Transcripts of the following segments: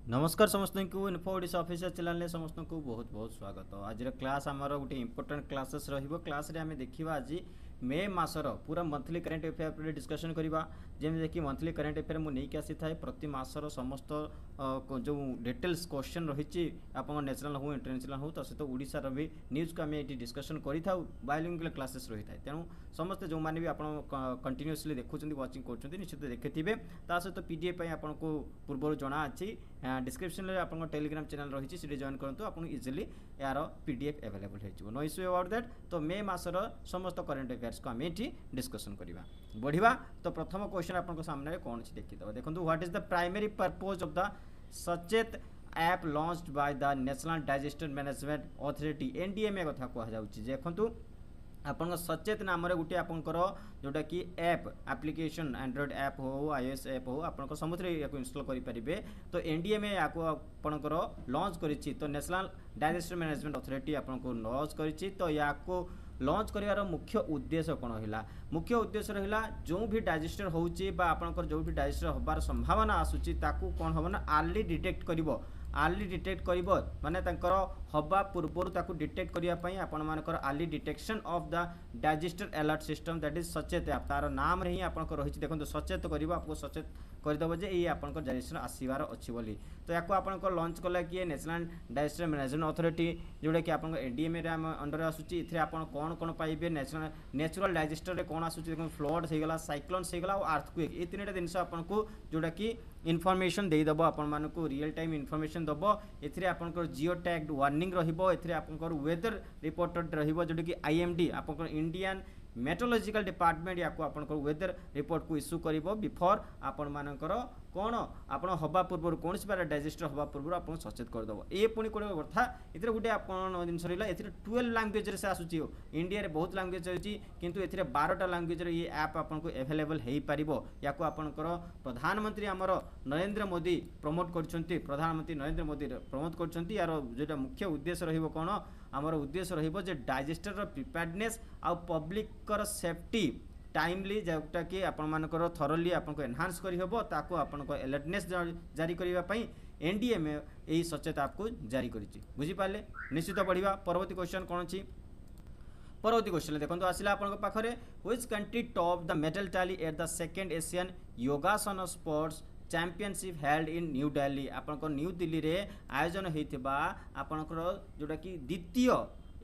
नमस्कार समस्त को इन्फो ओडिशा ऑफिशियल चैनल समस्त को बहुत बहुत स्वागत। आज क्लास आमर गोटे इंपोर्टेंट क्लासेस क्लास रे आम देखा आज मे मासर पूरा मंथली करेन्ट अफेयर पर डिस्कसन करवा जमी कि मंथली करेन्ट अफेयर मुझे नहीं आसी था प्रति मासर समस्त जो डिटेल्स क्वेश्चन रही आप नेशनल हो इंटरनेशनल हो सहित ओडिशार भी न्यूज को आम ये डिस्कसन करूँ बायोलिंगुअल क्लासेस रही है। तेणु समस्ते जो मैंने भी आप कंटिन्यूअसली देखुं वाचिंग कर निश्चित देखिथे सहित पीडीएफ आपको पूर्व जना अच्छी डिस्क्रिप्शन में आप टेलीग्राम चैनल रही है जॉइन करूँ आपको इजिली यार पीडीएफ अवेलेबल हो नो इश्यू अबाउट दैट। तो मे मासर समस्त करेन्ट अफेयर्स को आम ये डिस्कसन करवा बढ़िया। तो प्रथम क्वेश्चन आप सामने कौन अच्छी देखीद देखो what is the primary purpose of the Sachet app launched by the national disaster management authority NDMA कथा कहुच्छी देखूँ आपन सचेत नाम गोटे आपंकर जोटा कि ऐप एप्लिकेशन एंड्रॉइड ऐप हो आईओएस ऐप हो आप समुद्र या इंस्टॉल करेंगे। तो एनडीएमए या आपंकर लॉन्च करी तो नेशनल डाइजेस्टर मैनेजमेंट अथॉरिटी आपको लॉन्च करी। तो या लॉन्च करार मुख्य उद्देश्य कौन है मुख्य उद्देश्य रहा जो भी डाइजेस्टर होकर जो भी डाइजेस्टर होबार संभावना आसूची कौन हम ना अर्ली डिटेक्ट कर आर्ली डिटेक्ट कर माने हवा पूर्वर ताकू डिटेक्ट करने आपण मानकर early detection of the disaster alert system that is Sachet app तार नाम रे ही आपन रही देखो सचेत कर आपको सचेत करदेव जे ये आपन डाइजेस्टर आसबार अच्छी बोली। तो या आपन लॉन्च कला किए नेशनल डाइजेस्टर मैनेजमेंट अथॉरिटी जोटा कि आपन एनडीएमए रे अंडर आसूची इथरे आपन कौन कौन पाइबे नेचुरल डाइजेस्टर रे कौन आसूची देखो फ्लड हो गला साइक्लोन्स हो गला और अर्थक्वेक ये तीन जिनस आपको जोटा कि इनफॉरमेशन देदेव आपण रियल टाइम इनफॉरमेशन दब एथिरे आपनकर जियो टैग्ड वार्निंग रहिबो एथिरे आपनकर वेदर रिपोर्टेड रहिबो जोटा कि आईएमडी आपनकर इंडियन मेट्रोलॉजिकल डिपार्टमेंट या आपनकर वेदर रिपोर्ट को इश्यू करिवो बिफोर आपण मानकर कौन आपण हवा पूर्व कौन बार डाइजेस्टर हवा पूर्व आप सचेत करदेव ये पुणी कौन कथा ये गोटे आप जिन रहा ए 12 लैंग्वेज से आसूची इंडिया रे बहुत लैंग्वेज रही किंतु ए 12टा लैंग्वेज ये ऐप आपको अवेलेबल हो पार या आपंकर प्रधानमंत्री आमर नरेंद्र मोदी प्रमोट कर प्रधानमंत्री नरेंद्र मोदी प्रमोट कर यार जो मुख्य उद्देश्य रही कौन आमर उद्देश्य रही डाइजेस्टर प्रिपेयर्डनेस आ पब्लिक सेफ्टी टाइमली जोटा कि आपर थरली आपको एनहांस करहब ताकू आपन अलर्टनेस जारी करने एनडीएमए यही सचेत आपको जारी करी बुझीपारे निश्चित बढ़िया। परवर्ती क्वेश्चन कौन अच्छी परवर्ती क्वेश्चन देखो आसला आपन पाखे which country top the medal tally at the second Asian Yogasana sports championship held in new Delhi आपन न्यू दिल्ली रे आयोजन होता आपनकर जोटा कि द्वितीय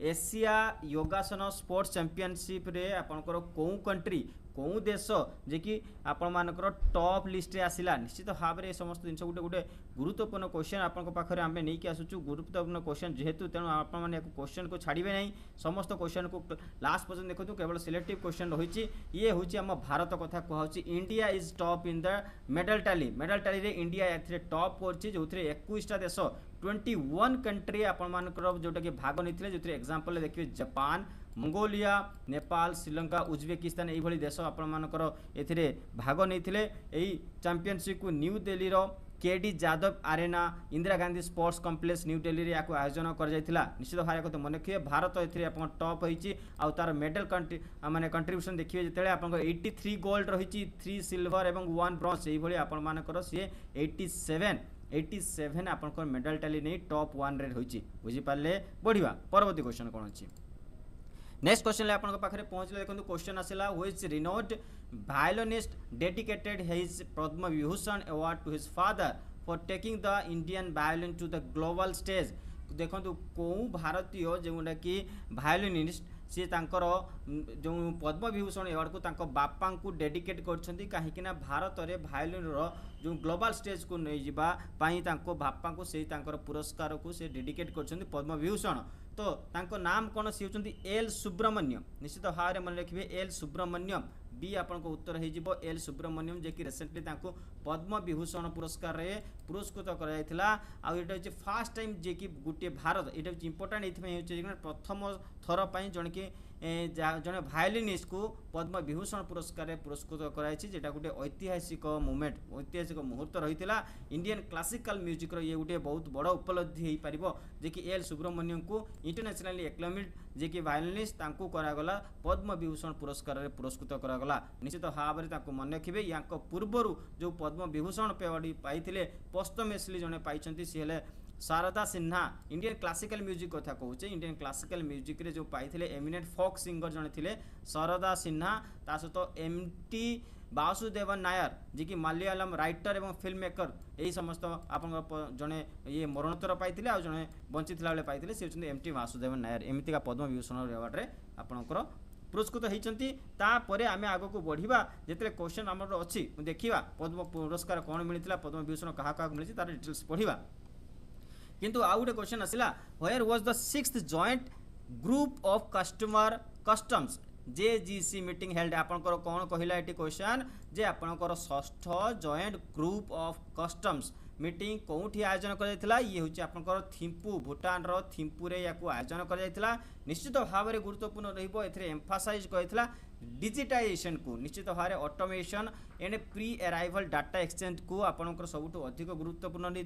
एशिया योगासन स्पोर्ट्स चैंपियनशिप रे आपनकर कौ कंट्री कौ देश जे कि आपण मानकर टॉप लिस्ट रे आसिला निश्चित भाव में समस्त जिन गोटे गोटे गुरुत्वपूर्ण क्वेश्चन आपन पाखे आम नहीं आसुचु गुरुत्वपूर्ण क्वेश्चन जेहेतु तेणु आप क्वेश्चन को छाड़े नहीं समस्त क्वेश्चन को लास्ट पर्यटन देखो केवल सिलेक्टिव क्वेश्चन रही ये हूँ आम भारत कथा कहूँ India is top in the medal tally रे इंडिया ए टॉप कर जो 21टा देश 21 कंट्री आपण जोटा कि भाग नहीं जो एग्जांपल देखिए Japan Mongolia Nepal Sri Lanka Uzbekistan यही देश आपणकर ए भाग नहीं चैंपियनशिप को New Delhi KD Jadhav arena Indira Gandhi sports complex New Delhi रे आयोजन कर निश्चित भाव को मन रखिए भारत ए टॉप होती आर मेडल माने कंट्रीब्यूशन देखिए जो आप 83 गोल्ड रही 3 सिल्वर और 1 ब्रोंज यही आपर सी 87 आपंकर मेडल टैली नहीं टॉप 1 रे रही बुझीपारे बढ़िया। परवर्ती क्वेश्चन कौन अच्छी नेक्स्ट क्वेश्चन आप पहुँचले देखो क्वेश्चन आसला which renowned violinist dedicated his Padma Vibhushan award to his father for taking the Indian violin to the global stage देखो कौ भारतीय जोटा कि वायोलिनिस्ट सी तांकर जो पद्म विभूषण अवार्ड को बापा को डेडिकेट कर कहीं भारत में वायोलिन जो ग्लोबल स्टेज को नहीं जावाई बापा को से पुरस्कार को से डेडिकेट कर पद्म विभूषण। तो तांको नाम कौन सी होती एल सुब्रमण्यम निश्चित भाव में मन रखिए एल सुब्रमण्यम बी आपको उत्तर हो एल सुब्रमण्यम जे कि रिसेंटली पद्म विभूषण पुरस्कार रे पुरस्कृत कर फास्ट टाइम जे कि गोटे भारत ये इंपोर्टाट ये प्रथम थर पर जन कि जड़े वायोलिनिस्ट को पद्म विभूषण पुरस्कार पुरस्कृत कराई गोटे ऐतिहासिक मोमेंट ऐतिहासिक मुहूर्त रही इंडियन क्लासिकल म्यूजिक ये गोटे बहुत बड़ उपलब्धि हो पार जे कि एल सुब्रमण्यम को इंटरनेशनली एक्लेम्ड जे कि वायोलिनिस्ट तांको करागला पद्म विभूषण पुरस्कार पुरस्कृत करागला निश्चित भाव में मन रखिए या पूर्वर जो पद्म विभूषण पाइथिले पोस्टमेसली जने पाइछंती सी हेले Sharda Sinha Indian classical music कथा कहूचे इंडियन क्लासिकल म्यूजिक रे जो पाइथिले एमिनेंट फोक सिंगर जने थिले शारदा सिन्हा ता सहित एमटी वासुदेवन नायर जी कि मलयालम राइटर एवं फिल्म मेकर यही समस्त आप जड़े ये मरणोत्तर पाइथिले आ जड़े बंची बेले पाइथिले से होचंती एमटी वासुदेवन नायर एमतीका पद्म विभूषण अवार्ड रे आपणकर पुरस्कृत होती तापर आम आग को बढ़िया जिते क्वेश्चन आम अच्छी देखा पद्म पुरस्कार कौन मिलता पद्म विभूषण क्या मिली तार डिटेल्स पढ़ा किंतु आउ गोटे क्वेश्चन आसला where was the 6th joint group of customer customs JGC meeting held आपनकर कौन कहला ये क्वेश्चन जे आपनकर 6th joint group of customs meeting कौटी आयोजन कर ये हूँ आपनकर थिम्पू भूटान रो थिम्पू रे या आयोजन कर निश्चित भाव में गुरुत्वपूर्ण रम्फासाइज कर डिजिटाइजेशन को निश्चित भाव में automation and pre arrival data exchange को आपनकर सबुठ अधिक गुरुत्वपूर्ण नहीं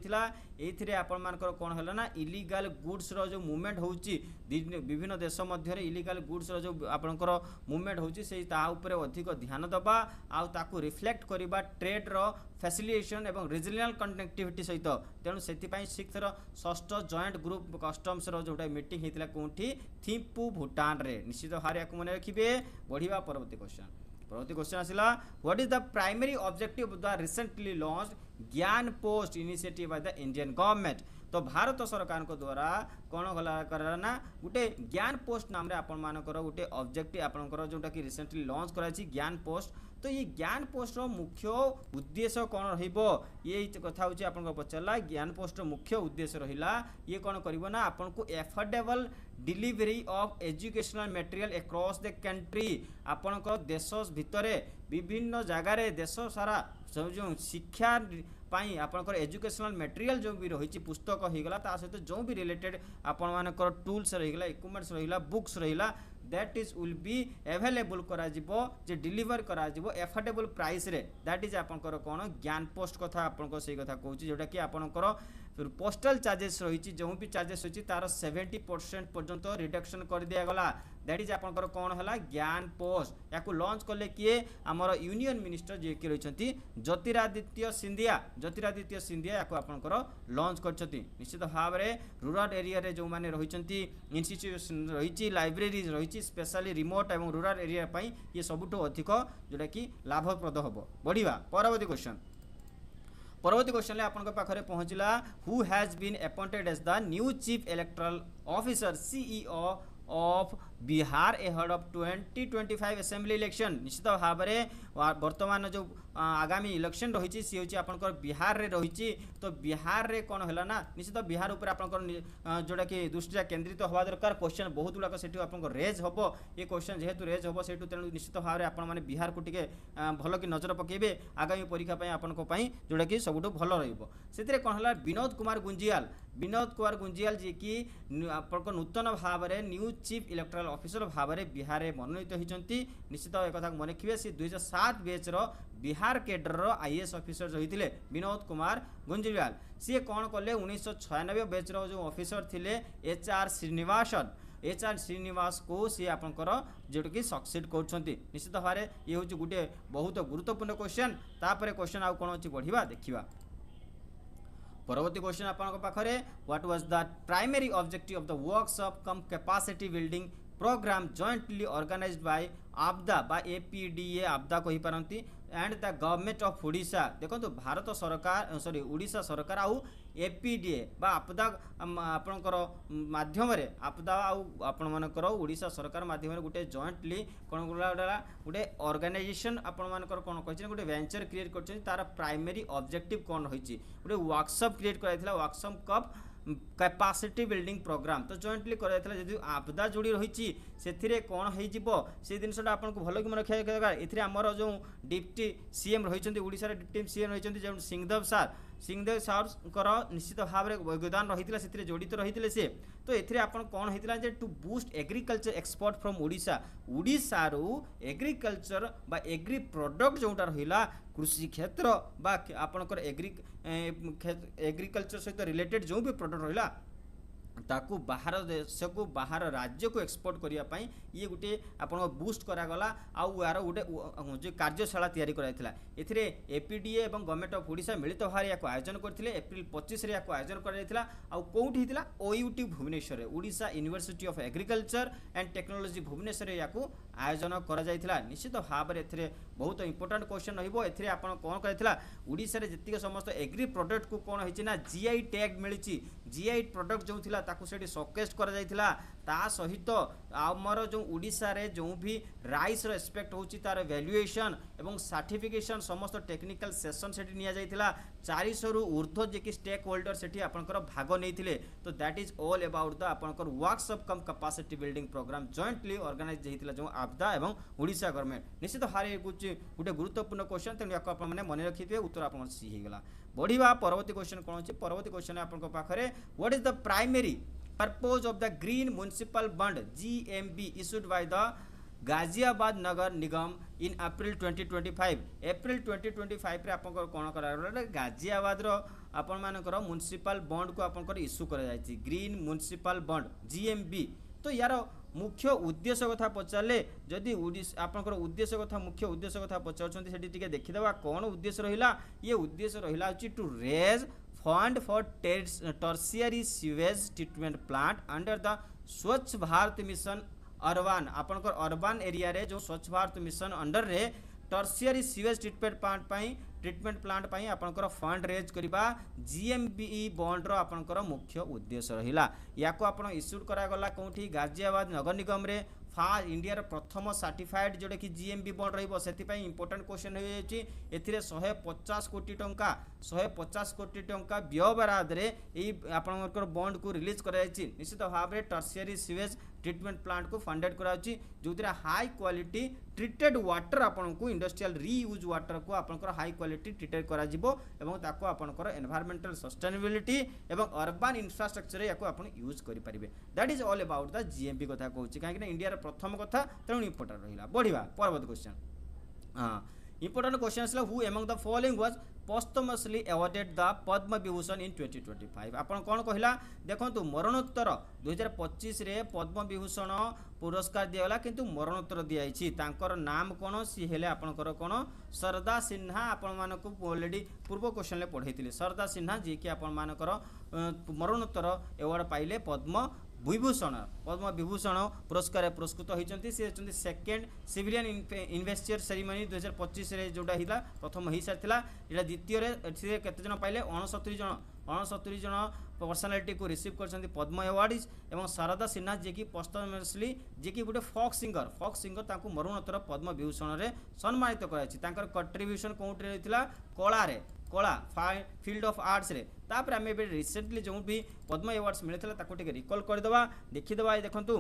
ये आपण मानकर कौन है ना इलीगल गुड्स रो जो मूवमेंट होची विभिन्न देश मध्य इलीगल गुड्स रो जो आपनकर मूवमेंट होची से अधिक ध्यान दबा आउ ताकू रिफ्लेक्ट करबा ट्रेड रो फैसिलिटेशन एवं रिजिलियंट कनेक्टिविटी सहित तेणु से 6th जॉइंट ग्रुप कस्टम्स रो जोटा मीटिंग होता कौटी थिम्पू भूटान रे निश्चित भाव में मन रखिए बढ़िया परवर्ती क्वेश्चन आसला what is the primary objective of the recently launched Gyan post initiative by the Indian government तो भारत सरकार को द्वारा कौन गला ना गोटे ज्ञान पोस्ट नाम आपण मानकर गोटे ऑब्जेक्टिव आपंकर जोटा कि रिसेंटली लॉन्च कराई ज्ञान पोस्ट तो ये ज्ञान पोस्ट मुख्य उद्देश्य कौन रही कथा हूँ आपको पचारा ज्ञान पोस्ट मुख्य उद्देश्य रहा ये कौन कर ना आपन को affordable delivery of educational material across the country आपनकर देश भितर विभिन्न जगार देश सारा जो शिक्षा पाई आपनकर एजुकेशनल मटेरियल जो भी रही पुस्तक होगला सहित जो भी रिलेटेड आपण मानकर टूल्स रहीगला इक्विपमेंट्स रहीला बुक्स रहीला that is will be available करा जिवो जे डिलीवर करा जिवो एफोर्डेबल प्राइस रे दैट इज आपनकर कोन ज्ञान पोस्ट कथा आपनको सही कथा कहूची जोटा कि आपनकर पोस्टल चार्जेस रही जो भी चार्जेस रही तार 70% पर्यंत रिडक्शन कर दिया गला दैट इज आपनकर कौन है ज्ञान पोस्ट या लॉन्च कले किए आमर यूनियन मिनिस्टर जी कि रही ज्योतिरादित्य सिंधिया या आपनकर लॉन्च कर निश्चित भाव में रूरल एरिया रे जो माने रही इंस्टीट्यूशन रही लाइब्रेरी रही स्पेशली रिमोट और रूरल एरिया ये सबुठ अधिक जोटा कि लाभप्रद हम बढ़िया परवर्ती क्वेश्चन आपन पाखे पहुँचला who has been appointed as the new chief electoral officer CEO of Bihar ahead of 2025 assembly election निश्चित भाव में वर्तमान जो आगामी इलेक्शन रही सी हूँ आपंकर बिहार रे रही तो बिहार रे कौन है ना निश्चित बिहार उपर आपंकर जोटा कि दृष्टि केन्द्रित हवा दरकार क्वेश्चन बहुत गुड़ाक से रेज हम ये क्वेश्चन जेहेतु रेज हम से तेणु निश्चित भाव में आपने बिहार को टे भल कि नजर पकेबे आगामी परीक्षा आपण जोटा कि सबुठ भल रही कौन है विनोद कुमार गुंजियाल जी की नूतन भाव में न्यू चीफ इलेक्टोरल ऑफिसर भाव में बिहार में मनोनीत होती निश्चित एक मन रखिए सी 2007 batch Bihar cadre IAS officer रही विनोद कुमार गुंजियाल सी कौन कले 1996 बैच जो ऑफिसर थे एचआर श्रीनिवास को सी आपंकर जोटा कि सक्सीड कर निश्चित भाव में ये हूँ गोटे बहुत गुरुत्वपूर्ण क्वेश्चन तापर क्वेश्चन आउ कौन अच्छी बढ़िया देखा परवर्ती क्वेश्चन आपन पाखरे what was the primary objective of the workshop cum capacity building programme jointly organised by आपदा बा एपीडीए आपदा कहि पारंती and the government of Odisha देखो भारत सरकार सॉरी ओडिशा सरकार आउ एपीडीए बा आपदा आपणकर माध्यम आपदा आपण मानकर ओडिशा सरकार माध्यम गोटे जॉइंटली कौन गोटे ऑर्गेनाइजेशन आपण मानकर कौन कहि गोटे वेंचर क्रिएट कर तार प्राइमरी ऑब्जेक्टिव कौन रही गोटे वर्कशॉप क्रिएट कराइथिला workshop cum capacity building programme तो जॉइंटली कराइथिला जदि आपदा जोड़ी रही से कौन हो जिनसा आपको भल कि मन रखा दरकार ये आमर जो डिप्टी सीएम रही ओडिशा डिप्टी सीएम रही जो सिंहदेव सार निश्चित भाव में योगदान रही से जड़ित रही से तो ये आप कौन होता है to boost agriculture export from Odisha रु एग्रीकल्चर बा एग्री प्रोडक्ट जोटा रहा कृषि क्षेत्र बा आपणकर एग्रीकल्चर सहित रिलेटेड जो भी प्रोडक्ट रहा ताकू बाहर देश को बाहर राज्य को एक्सपोर्ट करने ये गोटे आप बूस्ट करागला आउ यार गोटे जो कार्यशाला तैयारी कराइला एथिरे एपीडीए और गवर्नमेंट ऑफ ओडिशा मिलित भाव या आयोजन करते एप्रिल 25 या आयोजन कराइला आउ कौटी होता OUT Bhubaneswar Odisha university of agriculture and technology Bhubaneswar या आयोजन करा निश्चित भाव में बहुत इंपोर्टेंट क्वेश्चन रही आप कौन कर ओडिशा रे जतिक समस्त एग्री प्रोडक्ट को कौन होना जीआई टैग मिली जीआई प्रोडक्ट जो थिला ताकू सेठी शोकेस करा जायथिला ता सहित आमर जो ओडिशा रे जो भी राइस रो एस्पेक्ट होची तार वैल्यूएशन एवं सर्टिफिकेशन समस्त टेक्निकल सेशन सेठी निया जायथिला 400 रु ऊर्ध्व जे कि स्टेक होल्डर सेठी आपनकर भाग नैथिले तो that is all about the आपनकर workshop cum capacity building programme jointly organise जेहिथिला जो आपदा एवं ओडिशा गवर्नमेंट निश्चित हारे गुटे गुरुत्वपूर्ण क्वेश्चन तेनु याको आपन माने मन रखिथिबे उत्तर आपन सी हे गेला बढ़िबा परवर्ती क्वेश्चन कोन अछि परवर्ती क्वेश्चन आपन पाखरे what is the primary purpose of the green municipal bond GMB issued by the Ghaziabad Nagar Nigam in April 2025 April 2025 रे आपन कोन करा गाजियाबाद रो आपन मानकर म्युनिसिपल बॉन्ड को आपन इश्यू करा जायछि ग्रीन म्युनिसिपल बॉन्ड GMB तो यार मुख्य उद्देश्य कथा पचारे जदि आपनकर उद्देश्य कथा मुख्य उद्देश्य कथा पचारछन्ती सेठी टिके देखिदेबा कोन उद्देश्य रहिला ये उद्देश्य रहिला अछि to raise fund for tertiary sewage treatment plant under the Swachh Bharat mission urban आपनकर अर्बन एरिया रे जो स्वच्छ भारत मिशन अंडर रे टर्शियरी सीवेज ट्रीटमेंट प्लांट पाई आपनकर फंड रेज करबा GMB बॉन्ड रो आपनकर मुख्य उद्देश्य रहिला याको आपन इश्यू करा गला कोठी गाजियाबाद नगर निगम रे इंडिया प्रथम सर्टिफाइड जोटा कि GMB बॉन्ड रहिबो सेति पई इंपोर्टेंट क्वेश्चन हो जायछि एथिरे 150 कोटी टंका व्यय बराद रे एई आपनकर बॉन्ड को रिलीज करा जायछि निश्चित भाव रे टर्शियरी सीवेज ट्रीटमेंट प्लांट को फंडेड कराउछि जोथिरा हाई क्वालिटी ट्रीटेड वाटर आपन को इंडस्ट्रियल रीयूज वाटर को आपनकर हाई क्वालिटी ट्रीटेड करा जिवो एवं ताको आपनकर एनवायरमेंटल सस्टेनेबिलिटी एवं अर्बन इंफ्रास्ट्रक्चर याको आपन यूज करि परिबे that is all about the GMB कथा कहूछि काहे कि इंडिया रे प्रथम कथा तेणु इंपोर्टेंट रहिला बढ़िबा परवर्ती क्वेश्चन इंपोर्टेंट क्वेश्चन आसला who among the following was posthumously awarded the Padma Vibhushan इन 2025 आपन कौन कहला देखंतु मरणोत्तर 2025 रे पद्म विभूषण पुरस्कार दियाला किंतु मरणोत्तर दियाइछि तांकर नाम कोन सी हेले आपनकर कोन सरदा सिन्हा आपन मानको ऑलरेडी पूर्व क्वेश्चन ले पढैतिले सरदा सिन्हा जे कि आपन मानकर मरणोत्तर अवार्ड पाइले पद्म विभूषण पुरस्कार पुरस्कृत होती सी होती सेकेंड सिविलियन इन्वेस्टर सेरिमनी 2025 रे जोटा हिला प्रथम हो सारी यहाँ द्वितीय केते जन पाइले 69 जन पर्सनालिटी को रिसीव कर पद्म अवार्ड एवं शारदा सिन्हा जे कि पोस्टमसली जे कि गोटे फोक सिंगर तांको मरणोत्तर पद्म विभूषण रे सम्मानित कर कंट्रीब्यूशन कोउटे रहितला कला फील्ड ऑफ आर्ट्स रे तापर आम रिसेंटली जो भी पद्म अवार्ड्स मिलता ताको टिके रिकॉल करदेवा देखीदेवा ये देखंतु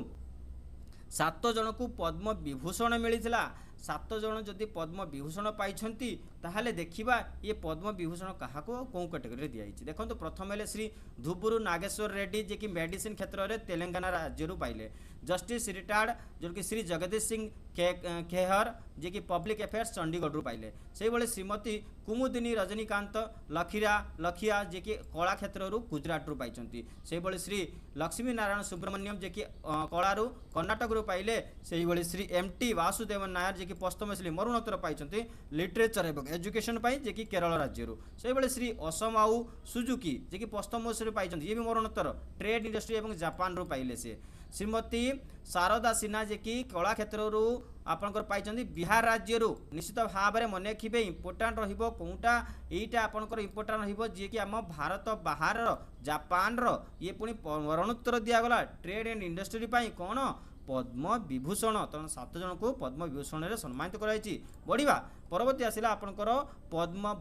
7 जन को पद्म विभूषण मिलता 7 जन जदि पद्म विभूषण पाइछंती ताहले देखिबा ये पद्म विभूषण कहा को कौ कैटेगरी दिया देखो प्रथम हेले श्री धुबुरु नागेश्वर रेड्डी जे कि मेडिसिन क्षेत्र में तेलंगाना राज्य पाइले जस्टिस रिटायर्ड जो कि श्री जगदीश सिंह खेहर जे कि पब्लिक अफेयर्स चंडीगढ़ पाइले से भाई श्रीमती कुमुदिनी रजनीकांत लखिया जे कि कला क्षेत्र गुजरात पाई से भाई श्री लक्ष्मी नारायण सुब्रमण्यम जे कि कलारू कर्णाटक पाइले से भाई श्री MT वासुदेवन नायर जे कि पश्चिमश्री मरणोत्तर पाई लिटरेचर एवं एजुकेशन पाई जे कि केरल राज्य से भाई श्री असमाऊ सुजुकी जे कि पश्चिमश्री पाई ये भी मरणोत्तर ट्रेड इंडस्ट्री एवं जापान पाइले से श्रीमती शारदा सिन्हा जे कि कला क्षेत्र आपनकर पाई बिहार राज्य निश्चित भाव में मन रखिए इंपोर्टाट रोटा यहीटा आपनकर इंपोर्टाट रे कि आम भारत बाहर जापान ये पुणी मरणोत्तर दिगला ट्रेड एंड इंडस्ट्री कौन पद्म विभूषण तेणु 7 जन को पद्म विभूषण रे सम्मानित कराई बढ़िया परवर्ती आसला आपनकर पद्म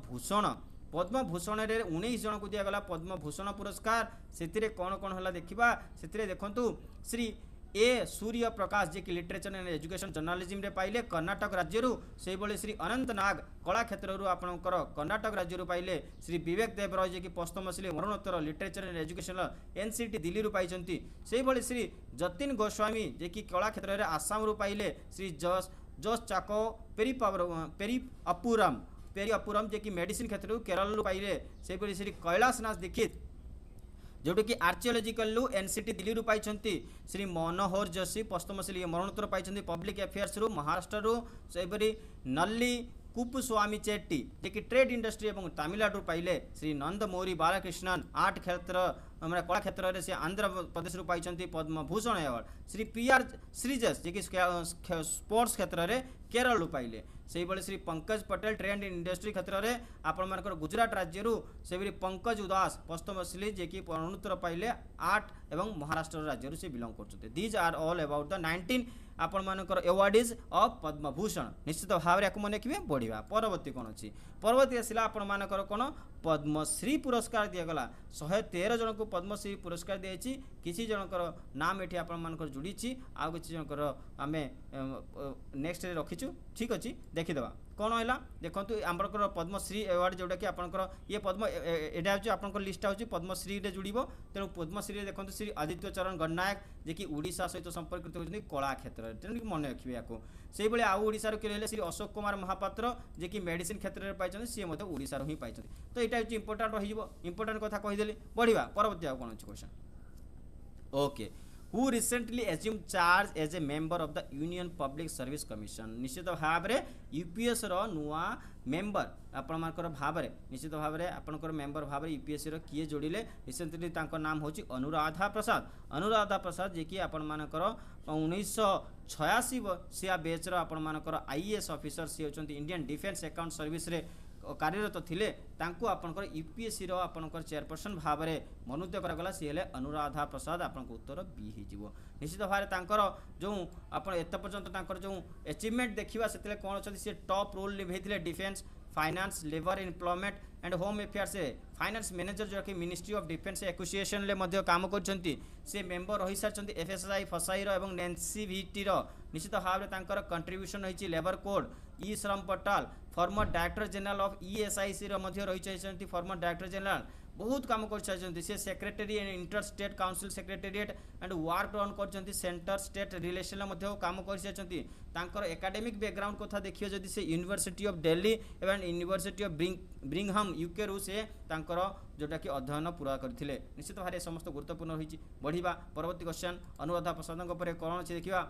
भूषण रे 19 जन को दिगला पद्म भूषण पुरस्कार से कौन कौन है देखा से देखु श्री ए सूर्य प्रकाश जे कि लिटरेचर एंड एजुकेशन जर्नालिज्म रे पाइले कर्णाटक राज्य से भाई श्री अनंत नाग कला क्षेत्र आपणकर कर्णाटक राज्य पाइले श्री विवेक देव रॉय जे कि पश्चिमश्री मरणोत्तर literature and education NCT Delhi पाई से भाई श्री जतिन गोस्वामी जे कि कला क्षेत्र में आसाम पाइले श्री जस चाको पेरी अपुरम जे कि मेडिसिन क्षेत्र केरल पाइले से भाई श्री कैलाश नाथ दीक्षित जोटा कि आर्कियोलोजिकल रु एनसीटी दिल्ली रु पाइछंती श्री मनोहर जोशी पद्मश्री मरणोत्तर पाइछंती पब्लिक अफेयर्स रु महाराष्ट्र रु सेपरी नल्ली कुपुस्वामी चेट्टी जे कि ट्रेड इंडस्ट्री और तमिलनाडु पाइले श्री नंदमौरी बालकृष्णन आर्ट क्षेत्र मैंने कला क्षेत्र में से आंध्र प्रदेश पाई पद्म भूषण अवार्ड श्री PR श्रीजस जे कि स्पोर्ट्स क्षेत्र में केरल पाइले से श्री पंकज पटेल ट्रेड इंडस्ट्री क्षेत्र में आपण गुजरात राज्य से पंकज उदास पद्मश्री जे कि मरणोत्तर पाइले आर्ट एवं महाराष्ट्र राज्य से बिलोंग करते these are all about the 19 आपण मानकर अवार्डीज ऑफ पद्मभूषण निश्चित भाव में मन रखिए बढ़िया परवर्ती कौन अच्छी परवर्ती आसला आपण मानकर कौन पद्मश्री पुरस्कार दिगला 113 जन को पद्मश्री पुरस्कार दिखाई किसी जनकर नाम ये आपण मानकर जोड़ी आउ किसी जनकर आम नेक्स्ट रखीचु ठीक अच्छे देखीदे कौन है देखो आमर पद्मश्री अवार्ड जोटा कि आपंकर ये पद्म यहाँ हूँ आप लिस्ट हूँ पद्मश्री जुड़ब तेणु पद्मश्री देखो श्री आदित्य चरण गणनायक जे कि ओडिशा सहित संपर्कित होती कला क्षेत्र में तेणु मन रखिए या से भाई आउ ओडिशार किए श्री अशोक कुमार महापात्र जे कि मेडिसिन क्षेत्र में पाई सी ओडिशार ही पाई तो यहाँ हूँ इंपोर्टाट इंपोर्टाट कथा कहीदेली बढ़िया परवर्ती आउ कौन अच्छे question okay who recently assumed charge as a member of the Union Public Service Commission निश्चित भाव में यूपीएस रो नुआ मेंबर आपण मानकर भाव में निश्चित भाव में आपनकर मेंबर भाव में यूपीएससी रो किए जोड़िले रिसेंटली तांको नाम होची अनुराधा प्रसाद जे कि आपण मानकर 1986 मसीहा बैच रो आपण मानकर आईएएस ऑफिसर सी होचंती इंडियन डिफेंस अकाउंट सर्विस रे कार्यरत थिले तांको आपनकर यूपीएससी रो आपनकर चेयरपर्सन भाव में मनोनीत करागला सी हेले अनुराधा प्रसाद आपनकर उत्तर बी हिजिवो निश्चित भाव में तांकर जो आपण एत पर्यंत तांकर जो अचीवमेंट देखिबा सेतले कोन अछि से टॉप रोल निभैथिले defence finance labour employment and home affairs finance manager जो कि मिनिस्ट्री ऑफ डिफेंस एक्विजिशन ले मध्य काम करछंती से मेंबर रही सारछंती एफएसआई फसाई रो एवं एनसीवीटी रो निश्चित भाव में तांकर कंट्रीब्यूशन होईची labour code e Shram portal former director general of ESIC रो मध्य रही छथि फॉर्मर डायरेक्टर जनरल बहुत काम कर से secretary and inter state council secretariat and work on कर सेंटर स्टेट रिलेशन काम कर एकेडमिक बैकग्राउंड कथा देखिए जदि से यूनिवर्सिटी ऑफ दिल्ली एवं यूनिवर्सिटी ऑफ ब्रिंघम यूके रु से तांकर जोटा कि अध्ययन पूरा करथिले निश्चित भाव समस्त गुरुत्वपूर्ण होईची बढ़िबा परवर्ती क्वेश्चन अनुराधा प्रसाद कौन अच्छे देखा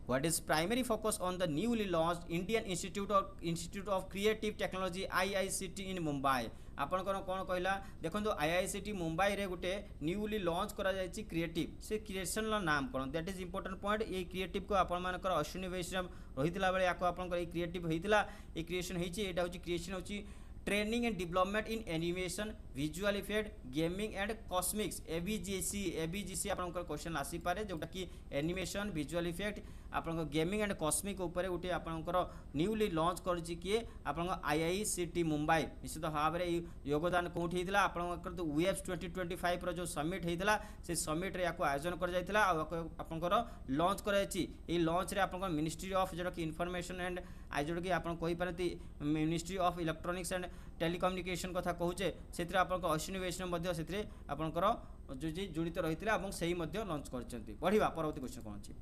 What is primary focus on the newly launched Indian Institute of Creative Technology IICT in Mumbai? आपनकर कौन कहला देखो IICT मुंबई रे गुटे न्यूली लॉन्च करा जायछि क्रिएटिव से क्रिएशन नाम कौन दैट इज इंपोर्टेंट पॉइंट ये क्रिएटिव को आपण मानकर अश्विनी वैष्णव रहितला बेले याको आपनकर ये क्रिएटिव होइतिला ये क्रिएशन होइछि एटा होछि क्रिएशन होछि training and development in animation visual effect gaming and cosmics ABGC आपनकर क्वेश्चन आसी पारे जोटा कि एनिमेशन विजुअल इफेक्ट आपन गेमिंग एंड कॉस्मिक ऊपर गोटे आपनकर न्यूली लॉन्च करछि किए आपन आईआईसीटी मुंबई निश्चित भाव में योगदान कोठी हितला आपनकर तो वेब्स 2025 रो जो समिट हितला से समिट रे याको आयोजन कर जायतिला आपनकर लॉन्च करायछि ए लॉन्च रे आपनकर मिनिस्ट्री ऑफ जोटा कि इन्फॉर्मेशन एंड आज जोटा कि आपन कहि पारती ministry of electronics and telecommunication कथा कहूचे से आपनकर अश्विनी वैष्णव मध्य से आपनकर जो जुड़ित रहितिला एवं सही मध्य लॉन्च करछंती बढ़िबा परवर्ती क्वेश्चन कोन अछि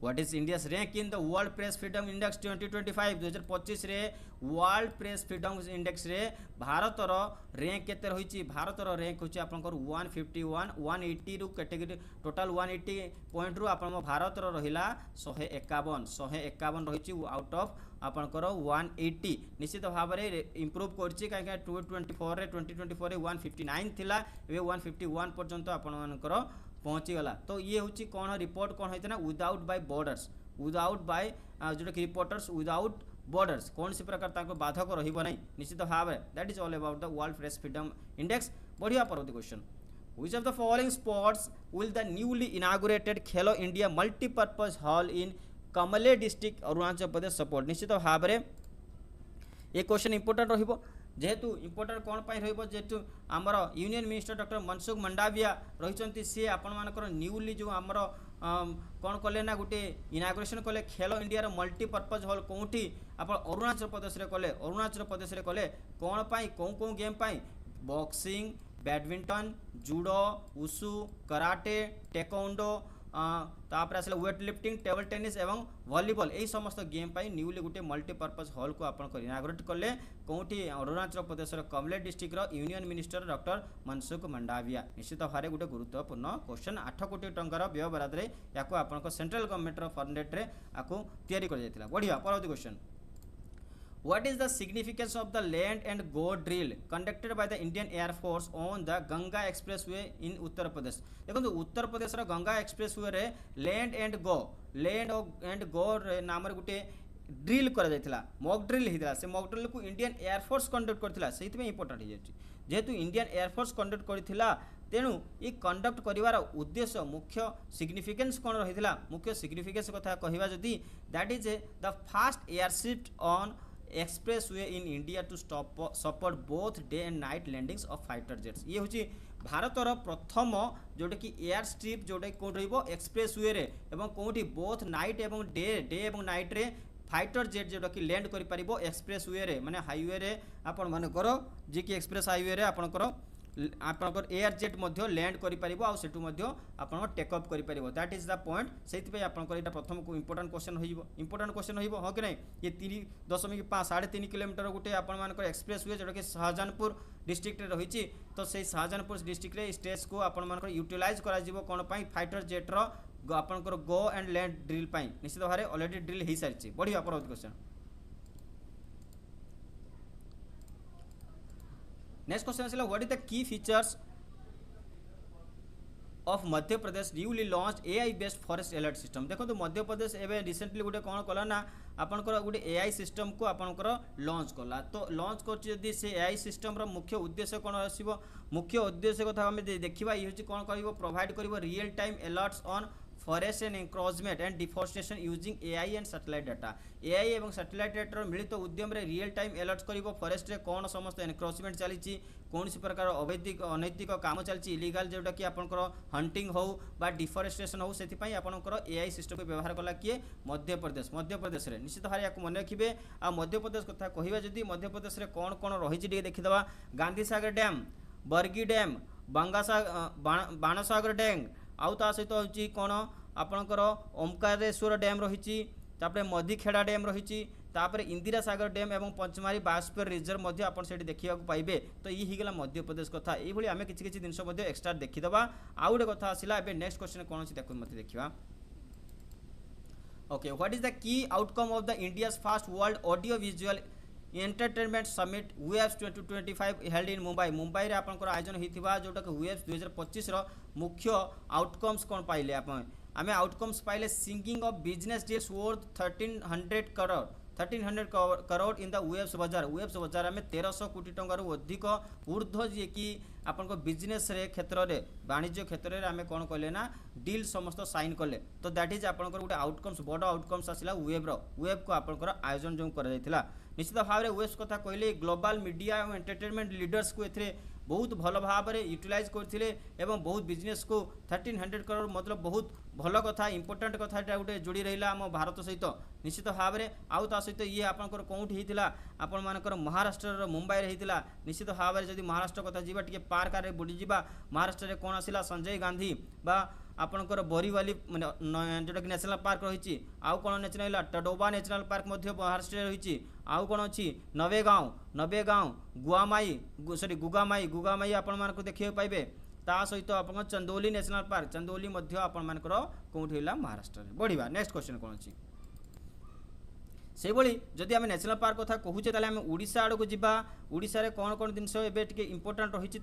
What is India's rank in the World Press Freedom Index 2025 2025 रे वर्ल्ड प्रेस फ्रीडम इंडेक्स रे भारत रो रैंक केते रहिछि भारत रो रैंक होछि आपनकर 151 180 रु कैटेगरी टोटल 180 पॉइंट रु आपन भारत रो रहिला 151 रहिछि आउट ऑफ आपनकर 180 निश्चित भाव में इंप्रूव करछि काहे 2024 रे 159 थिला ए 151 पर्यंत आपन मानकर पहुँची गला तो ये हूँ कौन रिपोर्ट कौन होता ना विदाउट बाय जोटा कि रिपोर्टर्स विदाउट बॉर्डर्स कौन सी प्रकार ताको बाधक रहिबो नहीं निश्चित भाव में that is all about the world press freedom index बढ़िया परवर्ती question which of the following sports will the newly inaugurated Khelo India multipurpose hall इन कमले डिस्ट्रिक्ट अरुणाचल प्रदेश सपोर्ट निश्चित भाव में ये क्वेश्चन इंपोर्टेंट रहिबो जेहेतु इंपोर्टेंट कौन पाई रहिबो जेहेतु आमर union minister doctor Mansukh Mandaviya रहिचंती सी आपण मानकर न्यूली जो आमर कौन कले ना गोटे इनाग्रेशन कले खेलो इंडिया मल्टीपर्पज हॉल कोठी आप अरुणाचल प्रदेश रे कले कौन पाई कौन गेम पाई बॉक्सिंग बैडमिंटन जूडो उसु कराटे टेक्वांडो तापर आसला वेट लिफ्टिंग, टेबल टेनिस एवं वॉलीबॉल यही समस्त गेम पर न्यूली गोटे मल्टीपर्पज हॉल को आप इनागोरेट कले कौटी अरुणाचल प्रदेश कमले डिस्ट्रिक्टर union minister doctor Mansukh Mandaviya. निश्चित भाव गोटे गुरुत्वपूर्ण क्वेश्चन 8 कोटी टंकार व्यय बराद या आप सेंट्रल गवर्नमेंट फंडेड आपको तैयारी कर बढ़िया। परवर्ती question, What is the significance of the land and go drill conducted by the Indian Air Force on the Ganga Expressway in Uttar Pradesh? देखो उत्तर प्रदेश गंगा एक्सप्रेसवे रे लैंड एंड गो नाम गोटे drill करा मॉक ड्रिल होता से mock drill को Indian air force conduct करथिला से important हो जाए जेहेतु इंडियन एयरफोर्स कंडक्ट करथिला तेणु ये कंडक्ट करिवार उद्देश्य मुख्य सिग्निफिकेंस कौन रही मुख्य सिग्निफिकेंस कथा कहवा जदि दैट इज द फास्ट एयरशिफ्ट on expressway in India to support both day and night landings of fighter jets. ये हूँ भारतर प्रथम जोटा कि एयर स्ट्रिप जोटा कि कौन एक्सप्रेसवे रे एवं कौटी बोथ नाइट एवं डे एवं नाइट रे फाइटर जेट जोटा कि लैंड कर पारिबो एक्सप्रेसवे रे माने हाईवे रे आपण मानकर जी कि एक्सप्रेस हाईवे रे आपणकर आपणकर एयर जेट मध्य लैंड कर पारिबो आ सेटु मध्य आपण टेक अप कर पारिबो दैट इज द पॉइंट से आपणकर एटा प्रथम को इंपोर्टेंट क्वेश्चन होइबो इंपोर्टेंट क्वेश्चन होइबो हो कि नहीं। ये 3.5 किलोमीटर गोटे आपण मानकर एक्सप्रेसवे जोटा कि शाहजहानपुर डिस्ट्रिक्ट रे रही तो से शाहजहानपुर डिस्ट्रिक्ट रे स्टेज को आपण मानकर यूटिलाइज करा जिवो कोन पई फाइटर जेट रो आपणकर गो एंड लैंड ड्रिल पई निश्चित भाव ऑलरेडी ड्रिल हो सारी बढ़िया। परवर्ती क्वेश्चन, नेक्स्ट क्वेश्चन आसला व्हाट इज द की features of Madhya Pradesh newly launch AI based forest alert system. देखो तो मध्य प्रदेश एवं रिसेंटली गोटे कौन कला ना आपनकर गोटे एआई सिस्टम को आपनकर लॉन्च कला तो लॉन्च कर से एआई सिस्टम रो मुख्य उद्देश्य कौन आसो मुख्य उद्देश्य कथा आम देखा ये कौन कर प्रोवाइड कर real time alerts on forest and encroachment and deforestation using AI and satellite data. AI एवं सैटेलाइट डाटा मिलित उद्यम रे रियल टाइम अलर्ट करिवो फॉरेस्ट रे कौन समस्त एनक्रोचमेंट चली कौन सी प्रकार अवैधिक अनैतिक काम चलती इलीगल जोटा कि आपंकर हंटिंग हो बा डिफॉरेस्टेशन हो से आपंकर एआई सिस्टम को व्यवहार कला किए मध्य प्रदेश रे निश्चित भाव या मन रखिए। आ मध्य प्रदेश कथा कहवा जदि मध्य प्रदेश रे कौन कौन रही देखीदे Gandhi Sagar dam, Bargi dam, Bansagar dam आउ ता सहित हूँ कौन आपणकर ओमकारेश्वर डैम रही मधीखेड़ा डैम रही इंदिरा सागर डैम और पंचमारी बायोस्फीयर रिजर्व मध्य आपन से देखा पाइबे। तो ये ही गला मध्य प्रदेश कथा ये आम किसी जिनस एक्सट्रा देखीदे। आउ गोटे कथा आसला ए नेक्स्ट क्वेश्चन कौन अच्छी देखो मत देखा okay what is the key outcome of the India's first world audio visual entertainment summit WAVES 2025 held in Mumbai रे आपनकर आयोजन होता जोटा कि वेब्स 2025 रो मुख्य आउटकम्स कौन पाइले आम आउटकम्स पाइले signing of business deals worth 1300 crore in the WAVES बाजार में 1300 कोटी टंकार अधिक ऊर्ध्व जी कि आपन बिजनेस रे क्षेत्र रे वाणिज्य क्षेत्र रे आमे कौन कले ना डील समस्त साइन कले। तो दैट इज आपनकर गोटे आउटकम्स बड़ आउटकम्स आसला वेब को आपनकर आयोजन जो कर निश्चित भाव में वेब्स कथा कहले ग्लोबल मीडिया और एंटरटेनमेंट लीडर्स को ए बहुत भल भाव में यूटिलाइज करते बहुत बिजनेस को 1300 करोड़ मतलब बहुत भल कथा इंपोर्टेंट कथा गोटे जोड़ी रहा आम भारत सहित निश्चित भाव में आउ ता सहित ये आपंकर कौटी होता आपण मानकर महाराष्ट्र मुंबई रे होता निश्चित भाव में जब महाराष्ट्र कथा जी टे पार्क आरे बुड़ी जा महाराष्ट्र में कौन आसला संजय गांधी बा आपणकर बोरीवाली माने जोटा कि नेशनल पार्क रही आउ कौन national Tadoba national park Maharashtra रही आउ कौन अच्छी नवेगांव गुगामाई आपण मानक देखिए पाइबे ता सहित आप चंदौली नेशनल पार्क चंदौली आपण मानकर कौटी है महाराष्ट्र में बढ़िया। नेक्स्ट क्वेश्चन कौन अच्छी से भाई जदि आम नेशनल पार्क कथा कहूचे ताले आम ओडिशा आड़ को जीवा ओडिशा रे कौन कौन जिनस एबे इंपोर्टेंट रही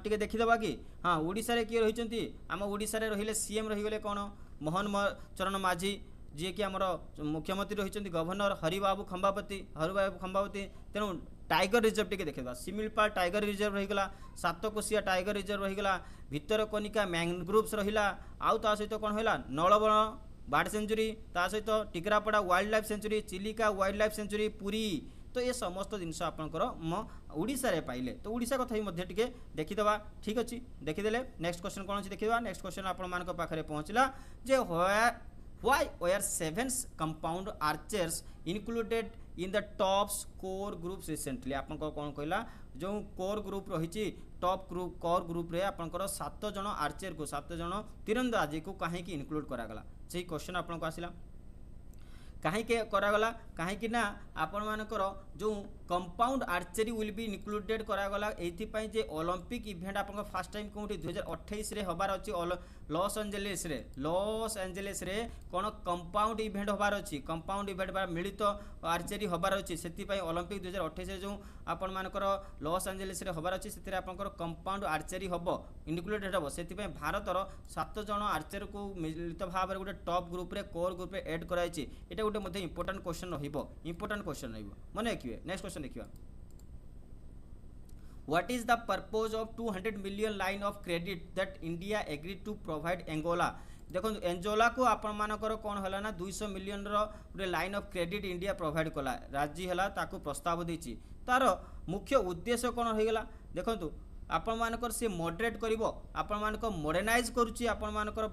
टे देखीदे कि हाँ ओडिशा रे किए रही आम ओडिशा रे रहिले सीएम रहीगले कौन मोहन चरण माझी जी कि आमर मुख्यमंत्री रही गवर्नर हरिबाबू खंबावती तेणु टाइगर रिजर्व टे देखा सिमिलपाल टाइगर रिजर्व रहीगला सातकोशिया टाइगर रिजर्व रहीगला भितरकनिका मैंग्रोव्स रहिला आउ ता सहित कौन है नलबण बार्ड सेंचुरी ता सहित Tikarpada wildlife sanctuary Chilika wildlife sanctuary Puri तो ये समस्त जिनस आपंकर ओडिशा रे पाइले तो ओडिशा कथा भी टे देखीदे ठीक अच्छे देखीदे। नेक्स्ट क्वेश्चन कौन अच्छी देखा नेक्स्ट क्वेश्चन आपण मान पाखे पहुँचला जे why were 7 compound archers included in the tops core groups recently आपन कौन कहला जो कोर ग्रुप रही टॉप ग्रुप कोर ग्रुप रे आपनकर 7 जन आर्चर को 7 जन तीरंदाजी को कहीं इनक्लूड करागला से क्वेश्चन आपन को आसिला कहीं करागला कहीं ना आपण मानकर जो compound archery will be included करागला एथिपाई जे ओलंपिक इवेंट आपन फर्स्ट टाइम कोठी 2028 रे हबार अछि लॉस एंजेलिस रे कोन कंपाउंड इवेंट हबार अछि कंपाउंड इवेंट बा मिलित आर्चरी हबार अछि सेतिपाई ओलंपिक 2028 रे जो आपण मानकर लॉस एंजेलिस रे हबार अछि सेतिरे आपनकर कंपाउंड आर्चरी हबो इनक्लूडेड हबो सेतिपाई भारतर 7 जन आर्चर को मिलित भाव रे गोटे टॉप ग्रुप रे कोर ग्रुप रे ऐड कराइछि एटा गोटे मध्ये इंपोर्टेंट क्वेश्चन रहिबो इंपोर्टेंट क्वेश्चन रहिबो मने रखिबे नेक्स्ट क्वेश्चन देखिबा What is the purpose of 200 million line of credit that India agreed to provide Angola? देखो एंजोला को आपण मानकर कौन है ना 200 मिलियन रे line of credit India provide कला राजी है ताकू प्रस्ताव देछि तार मुख्य उद्देश्य कौन होइगला देखो आपण मानकर से मॉडरेट करिवो आपण मानकर मॉडर्नाइज करूची आपण मानकर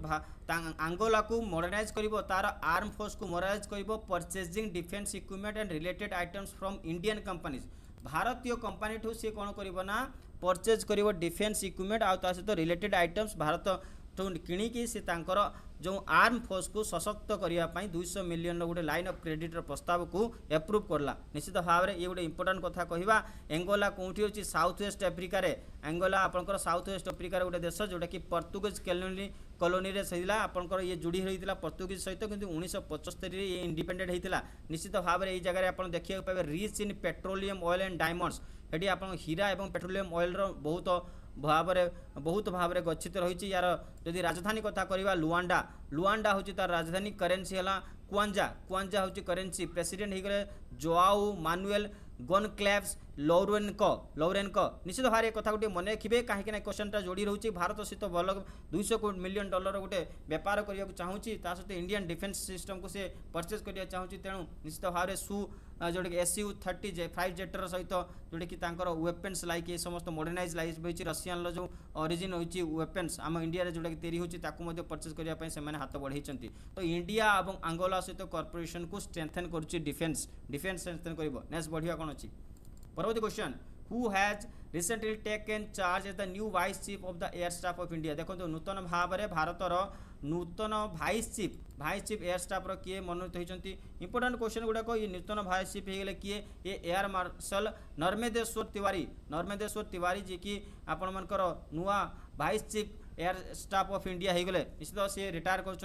आंगोला को मॉडर्नाइज करिवो तार आर्म फोर्स को मॉडर्नाइज करिवो purchasing defence equipment and related items from Indian companies भारतीय कंपनी ठू सी कौन कर परचेज कर डिफेन्स इक्विपमेंट आ सहित रिलेटेड आइटम्स भारत किणिकी से तांकर जो आर्म फोर्स को सशक्त करने 200 मिलियन गोटे लाइन ऑफ क्रेडिट प्रस्ताव को एप्रूव करला निश्चित भाव में ये गोटे इंपोर्टेंट कथा कहवा एंगोला कौटी होची साउथ वेस्ट अफ्रिका रे एंगोला आपनकर साउथ वेस्ट अफ्रिका रे गोटे देश जोटा कि पर्तुगीज कॉलोनी रे सहिला आपनकर ये जोड़ी होइतिला पर्तुगीज सहित किंतु 1975 रे ये इंडिपेंडेंट होइतिला निश्चित भाव में ये जगह आपन देखिया पाबे rich in petroleum oil and diamonds Heidi आपन हीरा एवं पेट्रोलियम ऑयल रो बहुत भाव में गच्छित रही यार जदि राजधानी कथा करवा लुआंडा हूँ तार राजधानी करेन्सी है क्वांजा हूँ करेन्सी प्रेसिडेंट होगले जोआउ मानुएल गनक्लेव्स लौरेनको निश्चित भाव कथा गोटे मन रखिए कहीं क्वेश्चनटा जोड़ी रही भारत सहित भल 200 मिलियन डॉलर गोटे बेपार करने को चाहूँगी सहित इंडियन डिफेन्स सिस्टम को से परचेज करने चाहूँगी तेणु निश्चित भाव में जोटा कि SU-30 जेटर सहित जोटा कि वेपन्स लाइक ये समस्त मॉडर्नाइज लाइज होती रशियन जो ओरिजिन होती वेपन्स आम इंडिया जोटा कि तैयारी होती परचेज करने से हाथ बढ़ाई तो इंडिया और आंगोला सहित कॉर्पोरेशन को स्ट्रेंथन कर डिफेन्स स्ट्रेंथन कर नेक्स्ट बढ़िया कौन अच्छी परवर्ती question who has recently taken charge as the new vice chief of the air staff of India देखो नूतन भाव में भारतर नूतन भाइस चीफ एयर स्टाफ रो किए मनोनीत होती इंपोर्टेंट क्वेश्चन गुड़ाक ये नूतन भाइस चीफ होगले किए ये एयर मार्शल नर्मेदेश्वर तिवारी जी की आपण मानकर नुआ vice chief air staff of India होगले निश्चित से रिटायर कर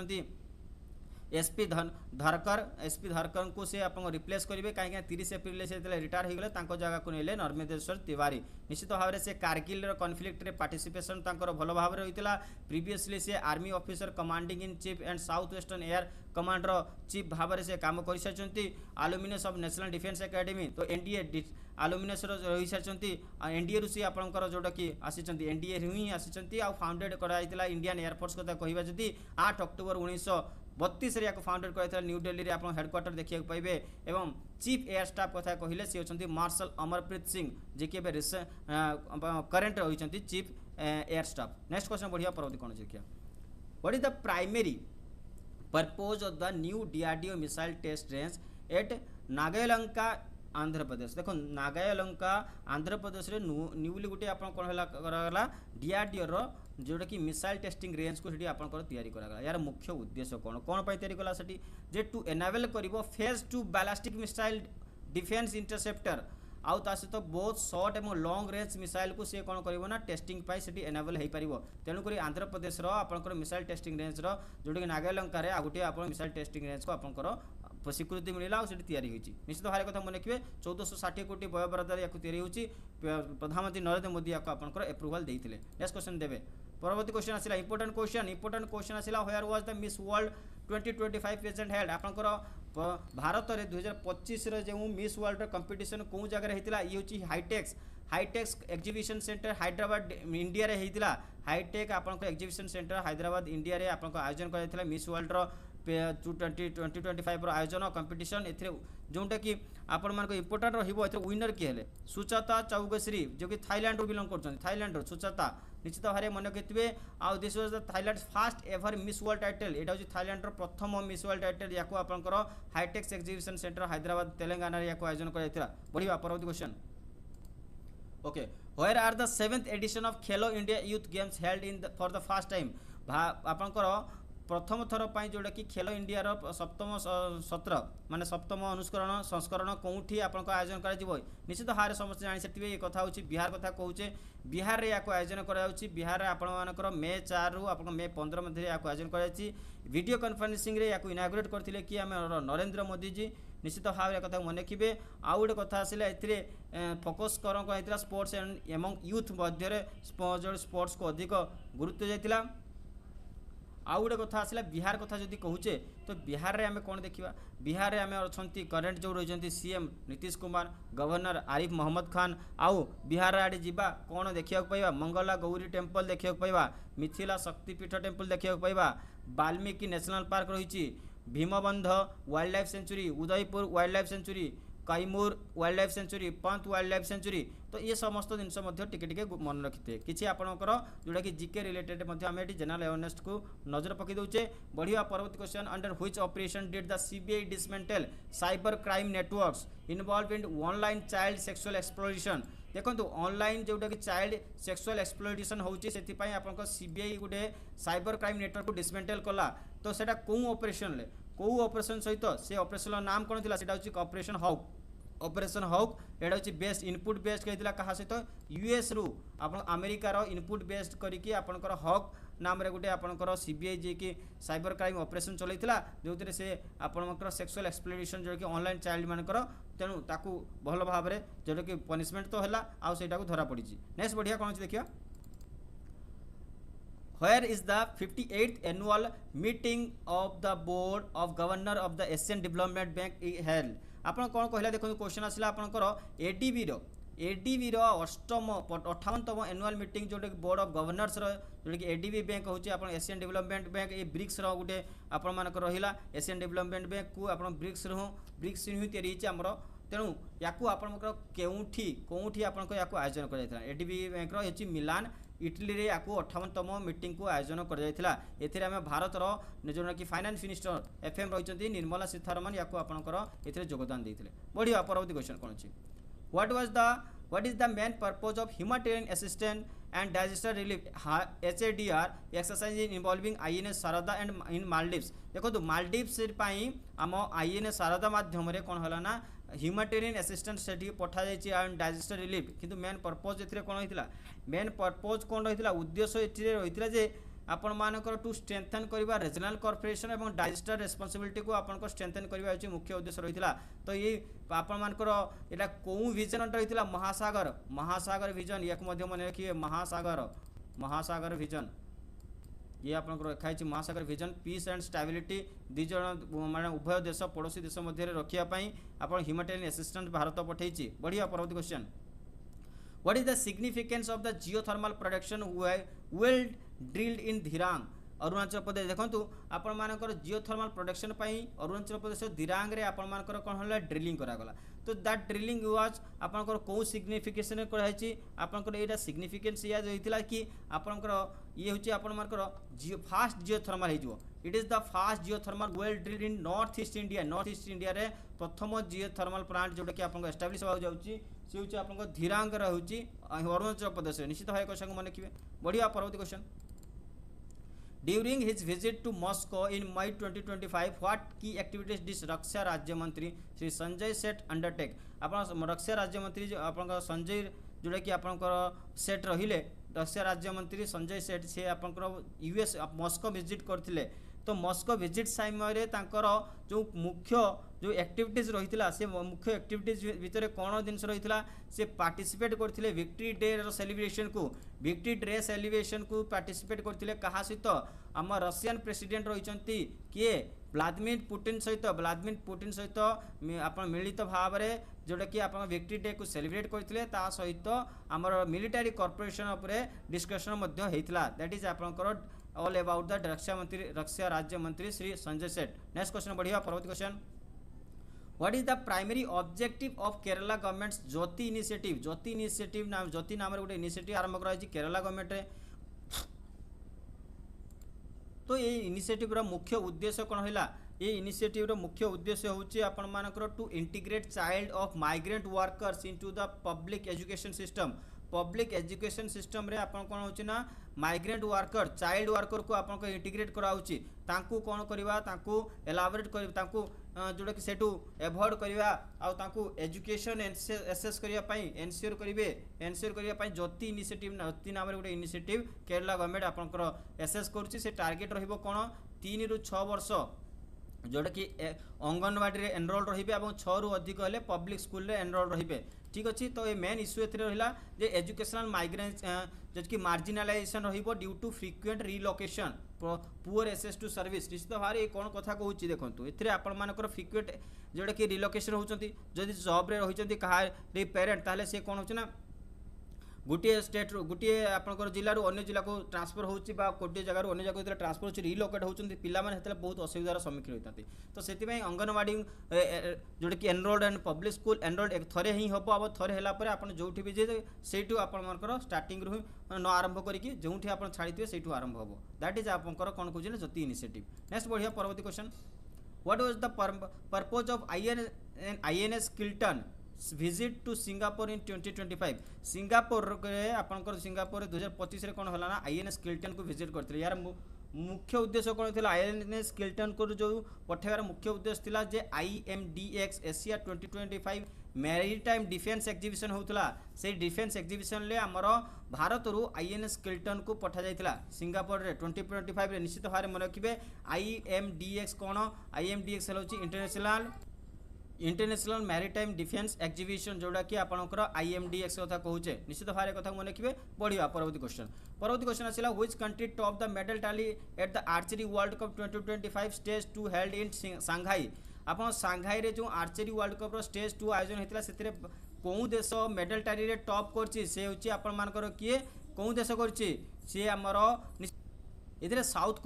एसपी धरकर को से आप रिप्लेस करेंगे कहीं 30 एप्रिल से रिटायर होगले जगह को नेले नर्मेदेश्वर तिवारी निश्चित भाव में से कारगिल कन्फ्लिक्ट रे पार्टिसिपेशन भल भाव में होता प्रीवियसली से army officer commanding in cheap and south western air commander chief भाव में से काम कर सारी आलुमिनस ऑफ नेशनल डिफेंस एकेडमी तो एनडीए आलुमिनस रही सारी एनडीए रू सी आपंकर जोटा कि आसी एनडीए ही आसी फाउंडेड कराइला इंडियन एयरफोर्स कथा कहवा जदि 8 अक्टोबर 1932 या फाउंडेड कराइला न्यू दिल्ली रे आप हेडक्वार्टर देखा पाइबे एवं चीफ एयर स्टाफ कथा कहले सी होचंती मार्शल अमरप्रीत सिंह जी के करेंट रही chief air staff next question बढ़िया परवर्ती कौन देखिए what is the primary purpose of the new DRDO missile test range at Nagalanka Andhra Pradesh देखो नागालंका आंध्र प्रदेश रे न्यूली गोटे आप कौन डीआरडीओ रो जोटा कि मिसाइल टेस्टिंग रेंज को तैयारी करागला यार मुख्य उद्देश्य कौन तैयारी कला जे टू एनाबल करिवो phase 2 ballistic missile defence interceptor आउ ता सहित बहुत शॉर्ट एवं लॉन्ग रेंज मिसाइल को से कौन कर टेस्टिंग से एनाबल हो पार तेणुक आंध्र प्रदेश आपंकर मिसाइल टेस्टिंग रेंज जोटा कि नागालंका रे गोटे आप मिसाइल टेस्टिंग रेंज को आपंकर स्वीकृति मिलला और तैयारी होती निश्चित भाव कथा मन रखिए 1460 कोटी व्यय बरादर या तैयारी होती प्रधानमंत्री नरेंद्र मोदी या आपंकर एप्रुवाल देते नेक्स्ट क्वेश्चन देवे परवर्ती क्वेश्चन आसिला इंपोर्टेंट क्वेश्चन आसिला where was the Miss World 2025 present held आपंकर भारत में 2025 जो मिस वर्ल्ड कंपटीशन कौ जगह होता ये हूँ HITEX exhibition centre Hyderabad India रे होता हाईटेक आपंकर एग्जीबिशन सेंटर हैदराबाद इंडिया रे आपंकर आयोजन कर मिस वर्ल्ड 2025 आयोजन कंपटीशन जोटा कि आपण मान इंपोर्टाट रहिबो एथि विनर किए हेले सुचाता चौगश्री जो कि थाईलैंड बिलोंग करछन थाईलैंड सुचाता निश्चित भाव मन रखिथे आउ this was the Thailand first ever miss world title एटा होची थाईलैंड रो प्रथम मिस वर्ल्ड टाइटल याको आपनकर Hitex exhibition centre Hyderabad Telangana याको आयोजन कराइथिला बढ़िया परवर्ती question okay where are the 7th edition of Khelo India youth games held in for the first time आपनकर प्रथम थर पर जोटा कि खेलो इंडिया रो सप्तम सत्र माने सप्तम अनुस्करण संस्करण कौटी आपन आयोजन कर निश्चित हारे समस्त जानी से कथा होची बिहार कथा कहूचे बिहार रे याको आयोजन कराउची बिहार रे आपण मानकर मे 4 रु आपण मे 15 मध्ये याको आयोजन कराइची वीडियो कॉन्फ्रेंसिंग रे याको इनाग्रेट करथिले कि आमे नरेंद्र मोदी जी निश्चित भाव में कथा मन रखिए आउ गोटे कथा आसला ए फोकस कर sports and among youth Madhya sports को अधिक गुरुत्व जाइतिला आउ गोटे कथा आसला बिहार कथा जदि कहूचे तो बिहार रे आमे कौन देखिबा बिहार रे आमे अछंती करेंट जो रहिजंती सीएम नीतीश कुमार गवर्नर आरिफ मोहम्मद खान आउ बिहार आड़े जीवा कौन देखिया पाइबा मंगला गौरी टेम्पल देखिया पाइबा मिथिला शक्तिपीठ टेम्पल देखिया पाइबा वाल्मीकि नेशनल पार्क रही Bhimbandh wildlife sanctuary Udaipur wildlife sanctuary Kaimur wildlife sanctuary Pant wildlife sanctuary तो ये समस्त जिनस टिके मन रखिथे किसी आपणकर जोटा कि जीके रिलेटेड आम ये जनरल अवेयरनेस को नजर पकई दौचे बढ़िया परवर्ती question under which operation did the CBI dismantle cyber crime networks involve in online child sexual exploitation देखो ऑनलाइन जोटा कि चाइल्ड सेक्सुअल एक्सप्लोइटेशन होची से आपन सीबीआई गोटे साइबर क्राइम नेटवर्क को डिसमेंटल कला तो सेटा को ऑपरेशन कौ ऑपरेशन सहित से ऑपरेशन नाम कौन थी से ऑपरेशन हॉक ऑपरेशन हॉक एटा होची बेस्ड इनपुट बेस्ड कहितला कहा सहित यूएस रु आपण अमेरिका रो इनपुट बेस्ड करिकि आपनकर हॉक नाम रे गुटे आपनकर सीबीआई जे कि साइबर क्राइम ऑपरेशन चलैतिला जोतरे से आपनकर सेक्सुअल एक्सप्लोइटेशन जो कि ऑनलाइन चाइल्ड मानकर तेणु ताकू भल भाव में जोटा कि पनिशमेंट तो है आउ सेटा को धरा पड़ी नेक्स्ट बढ़िया कौन देखिए Where is the 58th annual meeting of the board of governor of the Asian Development Bank held आपन कौन कहला देखो क्वेश्चन आसला आपनकर एडीबी रो अष्टम 58तम एनुअल मीटिंग जोटे बोर्ड ऑफ गवर्नर्स रो जोटे कि एडीबी बैंक होची आपन एशियन डेवलपमेंट बैंक ए ब्रिक्स रो गुटे आपन मानकर रहिला एशियन डेवलपमेंट बैंक को आपन ब्रिक्स हि तयारी हिची हमरो तेणु याकू आपनकर केउठी आपनको याकू आयोजन कर जायथला एडीबी बैंक रो हेची मिलान इटली रे याकू 58तम मीटिंग को आयोजन कर जायथला एथिरे हम भारत रो जोना कि फाइनेंस मिनिस्टर एफएम रहिचंती निर्मला सीतारमण याकू आपनकर एथिरे योगदान देथिले बढ़िया परवर्ती क्वेश्चन कोन अछि what is the main purpose of humanitarian assistance and disaster relief HADR exercise involving INS Sarada and in Maldives देखो तो मालदीव्स पाई आम INS Sarada माध्यम रे कोन हला ना ह्यूमानिटेरियन असिस्टेंस सेठी पठा जायछि एंड डिजास्टर रिलीफ किंतु मेन पर्पज एथिरे कोन होइतिला मेन पर्पज कोन रहितिला उद्देश्य एथिरे रहितिला जे आपण मानकर टू स्ट्रेंथन करबा रीजनल कॉर्पोरेशन एवं डिजास्टर रिस्पांसिबिलिटी को आपण को स्ट्रेंथन करबा होछि मुख्य उद्देश्य रहितिला तो ये आपण मानकर एटा कोउ विजन रहितिला महासागर विजन याक मध्य मन रखिए महासागर विजन ये आपनकर रखा है Mahasagar vision peace and stability these माने उभय देश पड़ोसी देश मध्य रखिया पई आपण ह्यूमैनिटेरियन असिस्टेंस भारत पठेछि बढ़िया परवर्ती question what is the significance of the geothermal production well drilled in Dirang Arunachal Pradesh देखो आपण मानकर जियोथर्मल प्रोडक्शन पई अरुणाचल प्रदेश दिरांग रे आपण मानकर कोन होला ड्रिलिंग करागला तो दैट ड्रिलिंग वाज आपनकर को सिग्निफिकेशन कराइछि आपनकर एटा सिग्निफिकेंस या होइतिला कि आपनकर ये होछि आपण मानकर फास्ट जियोथर्मल हेजो it is the fast geothermal well drilled in north east India रे प्रथम जियोथर्मल प्लांट जोटा कि आपन एस्टैब्लिश हो जाउछि से होछि आपन धिरांग रे होछि अरुणाचल प्रदेश निश्चित भाई क्वेश्चन को मन रखिबे बढ़िया परवर्ती question During his visit to Moscow in May 2025, what key activities did रक्षा राज्य मंत्री श्री संजय सेठ अंडरटेक अपन रक्षा राज्य मंत्री अपन संजय जोड़ा कि अपन सेठ रहिले रक्षा राज्य मंत्री संजय सेठ से अपन यूएस मस्को विजिट करथिले तो मस्को विजिट समय जो मुख्य जो एक्टिविटीज रही से मुख्य एक्टिविटीज भितर कौन जिन रही से पार्टिसिपेट करथिले विक्ट्री डे सेलिब्रेशन को पार्टिसिपेट करथिले कहा सहित आम रशियन प्रेसिडेंट रही किए व्लादिमीर पुटिन सहित आप मिलित भाव में जोटा कि आप विक्ट्री डे को सेलिब्रेट करथिले ता सहित आमर मिलिटारी कॉर्पोरेशन उपरे डिस्कशन होता दैट इज आपनकर ऑल अबाउट द रक्षा राज्य मंत्री श्री संजय सेठ नेक्स्ट क्वेश्चन बढ़िया परवर्ती question what is the primary objective of Kerala government Jyoti initiative? Jyoti initiative नाम ज्योति नाम गोटे इनिशिएटिव आरंभ कराई केरला गवर्नमेंट रे। तो ये इनिशिएटिव मुख्य उद्देश्य कौन है? ये इनिशिएटिव मुख्य उद्देश्य होची आपण मानकर to integrate child of migrant workers into the public education system. Public education system रे आपण कोन होची ना माइग्रेंट वर्कर चाइल्ड वर्कर को आपण को इंटीग्रेट कराउची, तांकू कोन करबा, तांकू एलाबोरेट करबा, तांकू जोड़ा कि सेटू एवॉइड करबा आ तांकू एजुकेशन एसेस करिया पई एनश्योर करिया पई ज्योति इनिशिएटिव ज्योति नाम रे गोटे इनिशिएटिव केरला गवर्नमेंट आपनकर एसेस करछि। से टार्गेट रहिबो कोन 3 रु 6 वर्ष जोटा कि अंगनवाड़ी रे एनरोल रहिबे और 6 रु अधिक हेले पब्लिक स्कूल रे एनरोल रहिबे। ठीक अच्छे। तो ये मेन इश्यू एथरे रहिला जे एजुकेशनल माइग्रेंस जबकि मार्जिनालाइजेशन रहिबो due to frequent relocation poor access to service. निश्चित भाव ये कौन कथा कहूँ देखो एथिरे आपण मानकर फ्रिक्वेंट जोटा कि रिलोकेशन होचंती जदि जॉब रे रहिचंती कहा रे पेरेंट ताले से कौन होची ना गोटे स्टेट रू गोटे आपंकर जिलू अन्य जिला को ट्रांसफर होची बा गोटे जगह अन्य जगह ट्रांसफर होची रिलोकेट होचंती पिला माने हेतले बहुत असुविधार सम्मुखीन होतांती। तो सेति पई अंगनवाड़ी जोटा कि enrolled and public school enrolled एक थरे ही हबो। अब थरे हेला परे आपण जोठी भी जे सेठू आपण मानकर स्टार्टिंग रु न आरंभ करिकि जोठी आपण छाड़ीथिबे सेठू आरंभ हबो। दैट इज आपंकर कोन कहूँ ज्योति इनिशिएटिव। नेक्स्ट बढ़िया परवर्ती question, what was the purpose of INS Kiltan visit to Singapore in 2025? Singapore रे आपनकर सिंगापुर 2025 रे कौन होला ना INS किल्टन को विजिट करथिले। यार मुख्य उद्देश्य कौन थिला? INS किल्टन को जो पठेबार मुख्य उद्देश्य थिला जे IMDX Asia 2025 maritime defence exhibition होउतला। से डिफेंस एग्जीबिशन ले हमर भारत रु INS किल्टन को पठा जाइतला सिंगापुर रे 2025 रे। निश्चित भारे मन रखिबे IMDX कौन? IMDX होची इंटरनेशनल मैरीटाइम डिफेंस एग्जीबिशन जोड़ा कि आपनकर IMDX कथा कहूचे। निश्चित भारे कथा मन रखिबे। बढ़िया परवर्ती क्वेश्चन आसिला which country top the medal tally at the archery world cup 2025 stage 2 held in Shanghai? आपन सांघाई रे जो आर्चरी वर्ल्ड कप रो स्टेज 2 आयोजन हेतिला सेतिरे कोउ देश मेडल टैली रे टॉप करछि? से होछि आपन मानकर किए कोउ देश करछि? से हमर इधरे साउथ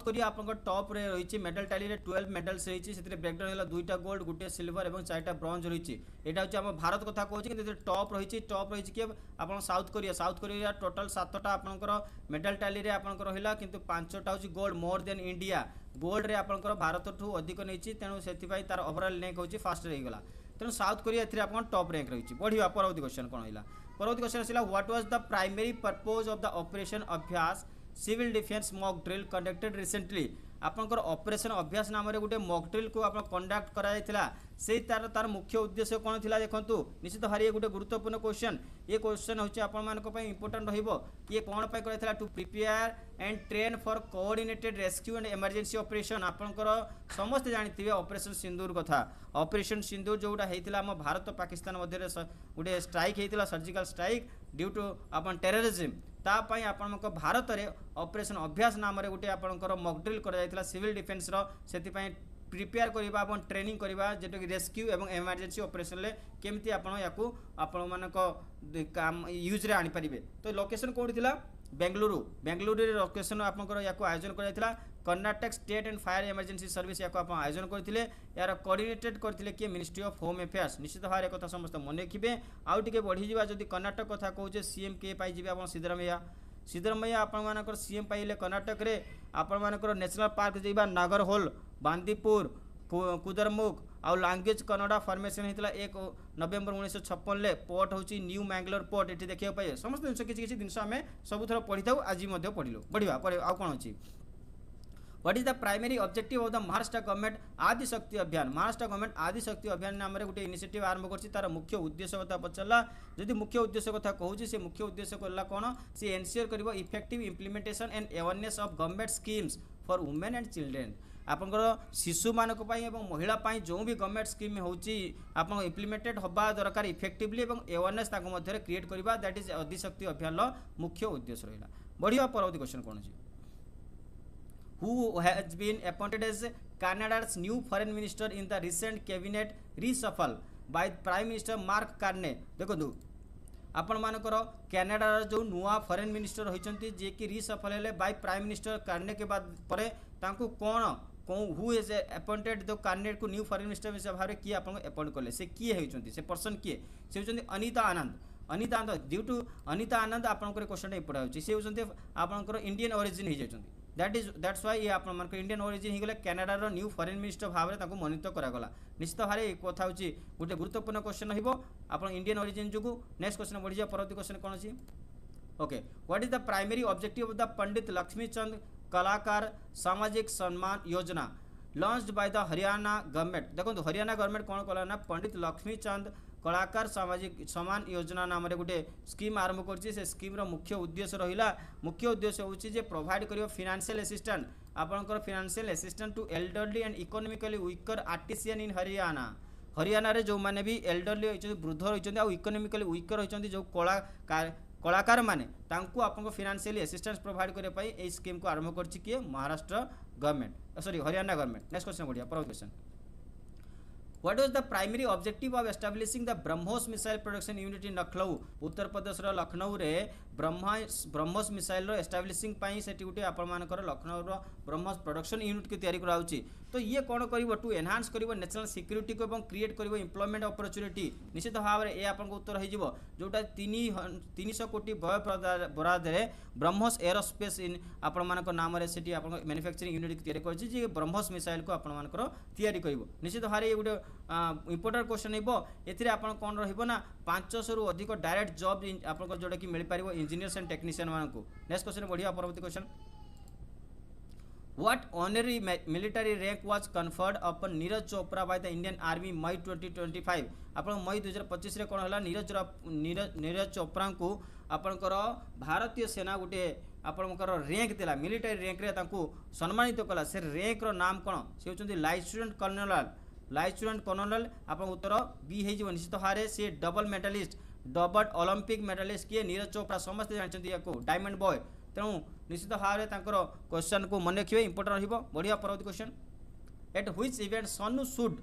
कोरिया आपन टॉप रे रही मेडल टैली रे 12 मेडल्स रही से ब्रेकडाउन है 2टा गोल्ड 1 सिल्वर और 4टा ब्रोंज रही। यहाँ हूँ आम भारत कथा कहूँ कि टॉप रही किए आप साउथ कोरिया टोटाल 7टा आपंकर मेडल टैली रे आपंकर रहा कि 5टा हूँ gold more than India. Gold रे आपंकर भारत ठू अधिक नहीं तेणु से तार ओवरऑल रैंक होची फास्ट रहीगला। तेणु साउथ कोरिया ए टॉप रैंक रही। बढ़िया परवर्ती क्वेश्चन कौन है? परवर्ती क्वेश्चन आसला what was the primary purpose of the operation Abhyas civil defence mock drill conducted recently? आपंकर ऑपरेशन अभ्यास नाम रे गोटे मॉक ड्रिल को आप कंडक्ट करा से तार मुख्य उद्देश्य कौन थिला देखंतु। निश्चित भारी ये गोटे गुरुत्वपूर्ण क्वेश्चन। ये क्वेश्चन होची आपण मानक पई इंपोर्टेंट रहिबो। ये कोन पई करथिला? To prepare and train for coordinated rescue and emergency operation. आपनकर समस्त जानिथिबे ऑपरेशन सिंदूर कथा। ऑपरेशन सिंदूर जोटा हेतिला हम भारत पाकिस्तान मध्य गोटे स्ट्राइक हेतिला सर्जिकल स्ट्राइक ड्यू टू अपन टेररिज्म। तापाई आपण भारत में ऑपरेशन अभ्यास नाम रे गोटे आपनकर मॉक ड्रिल करा जायतिला सिविल डिफेंस रो। सेति प्रिपेयर करबा अपन ट्रेनिंग करबा जेटा कि रेस्क्यू एवं इमरजेंसी ऑपरेशन ले केमती आपण याकू आपण मानक काम यूज रे आनी परिबे। तो लोकेशन कोठी थिला? बेंगलुरु रे लोकेशन आपनकर याकू आयोजन करा जायतिला। Karnataka state and fire emergency service याकू आपण आयोजन करथिले। यार कोऑर्डिनेटेड करथिले कि मिनिस्ट्री ऑफ होम अफेयर्स। निश्चित भाव कथा समस्त मन रखिबे। आउ टिके बढ़ी जिबा जदि कर्नाटक कथा कहूचे सीएम के पाई जिबे आपण सिद्धरामैया आपण मानकर सीएम पाइले कर्नाटक रे। आपण मानकर नेशनल पार्क जिबा नागरहोल बांदीपुर कुदरमुख आउ लैंग्वेज कन्नड़ा फॉर्मेशन होता 1 नवेम्बर 1956 ले। पोर्ट होची न्यू मैंगलोर पोर्ट। ये देखा पाए समस्त जिन किसी जिन आम सब थर पढ़ी था आज पढ़लु। बढ़िया आउ कौन अच्छी what is the primary objective of the Maharashtra government Adishakti अभियान? महाराष्ट्र गवर्नमेंट आदिशक्ति अभियान नाम रे गोटे इनिशिएटिव आरंभ करछि। तार मुख्य उद्देश्य कथा पचरला जदि मुख्य उद्देश्य कथा कहूछि से मुख्य उद्देश्य करला कोन? से एनश्योर करिवो effective implementation and awareness of government schemes for women and children. आपनकर शिशु मानक पई एवं महिला पई जो भी गवर्नमेंट स्कीम होची आपन इंप्लीमेंटेड होबा दरकार इफेक्टिवली एवं अवेयरनेस ताको मध्य क्रिएट करबा। दैट इज आदिशक्ति अभियान मुख्य उद्देश्य रहिला। बढ़िया परवर्ती क्वेश्चन कोन अछि? Who has been appointed as Canada's new foreign minister in the recent cabinet reshuffle by Prime Minister Mark Carney? देखो आपण मानकर कनाडा जो नुआ फॉरेन मिनिस्टर होइचंती जे कि रिसफल हेले बाय प्राइम मिनिस्टर कार्ने के बाद परे तांको who is appointed the candidate को न्यू फॉरेन मिनिस्टर भाव में किए आपको अपॉइंट कले से किए होती से पर्सन किए से होती अनिता आनंद। अनिता आनंद ड्यू टू अनिता आनंद आपंकर क्वेश्चन इम्पोर्टा होची से होती आपंकर इंडियन ओरिजिन हो जाती दैट्स वाई ये आप इंडियन ओरिजिन हो गले कैनाडार न्यू फॉरेन मिनिस्टर भाव में मनोनीत करागला। निश्चित भाव में कथा होची गोटे गुरुत्वपूर्ण क्वेश्चन आप इंडियन ओरिजिन जो नेक्स्ट क्वेश्चन बढ़ी जाए परवर्ती क्वेश्चन कौन अच्छी okay what is the primary objective of the Pandit Lakshmichand Kalakar Samajik Samman Yojana launched by the Haryana government. देखो हरियाणा गवर्नमेंट कौन कला ना पंडित लक्ष्मीचंद कलाकार सामाजिक सम्मान योजना नाम गोटे स्कीम आरंभ कर स्कीम मुख्य उद्देश्य रहा मुख्य उद्देश्य हूँ प्रोवाइड कर फाइनेंशियल असिस्टेंट आपंकर financial assistant to elderly and economically weaker artisan in Haryana. Haryana रे जो मैंने भी एल्डरली होती वृद्ध रही और इकोनॉमिकली वीकर होती जो कलाकार मैंने आपको फाइनेंशियली असिस्टेंस प्रोवाइड करने स्कीम को आरंभ कर किए Maharashtra government sorry Haryana government. Next question बढ़िया परवर्ती question What was the primary objective of establishing the BrahMos missile production unit in Lucknow? Uttar Pradesh रो लखनऊ रे ब्रह्मोस मिसाइल रो एस्टाब्लिशिंग पाई सेटी गुटे आपण मानकर लखनऊ रो ब्रह्मोस प्रोडक्शन यूनिट के तैयारी कराउची। तो ये कौन करिवो टू एनहांस करिवो नेशनल सिक्योरिटी को एवं क्रिएट करिवो एम्प्लॉयमेंट अपॉर्चुनिटी। निश्चित भाव में ये आपन उत्तर हो जिवो जोटा 300 कोटी व्यय बराद रे ब्रह्मोस एरोस्पेस इन आपण मानकर नाम रे सेटी आपण मैन्युफैक्चरिंग यूनिट के तैयारी करछि जे ब्रह्मोस मिसाइल को आपण मानकर तैयारी करिवो। निश्चित भाव ये गुटे इंपोर्टेंट क्वेश्चन हो एथिरे आपण कोन रहिबो ना 500 रु अधिक डायरेक्ट जॉब आपन जोटा कि मिल पारिबो इंजीनियर्स एंड टेक्नीशियन मानकु। नेक्स्ट क्वेश्चन बढ़िया परवर्ती question What honorary military rank was conferred upon Neeraj Chopra by the Indian Army May 2025? आपण मई 2025 रे कोन हला नीरज चोपड़ा को आपनकर भारतीय सेना गुटे आपनकर रैंक देला मिलिटरी रैंक रे तांको सम्मानित कला से रैंक रो नाम कोन से होचंदी लाइट्रेंट कर्नल आप उत्तर बी हो निश्चित भाव से डबल मेडालिस्ट डबल ओलंपिक मेडालिस्ट किए नीरज चोपड़ा समस्त जानते या डायमंड बॉय तेणु निश्चित भाव में क्वेश्चन को मन रखिए इंपोर्टेंट रहिबो। बढ़िया परवर्ती question at which event Sonu Sood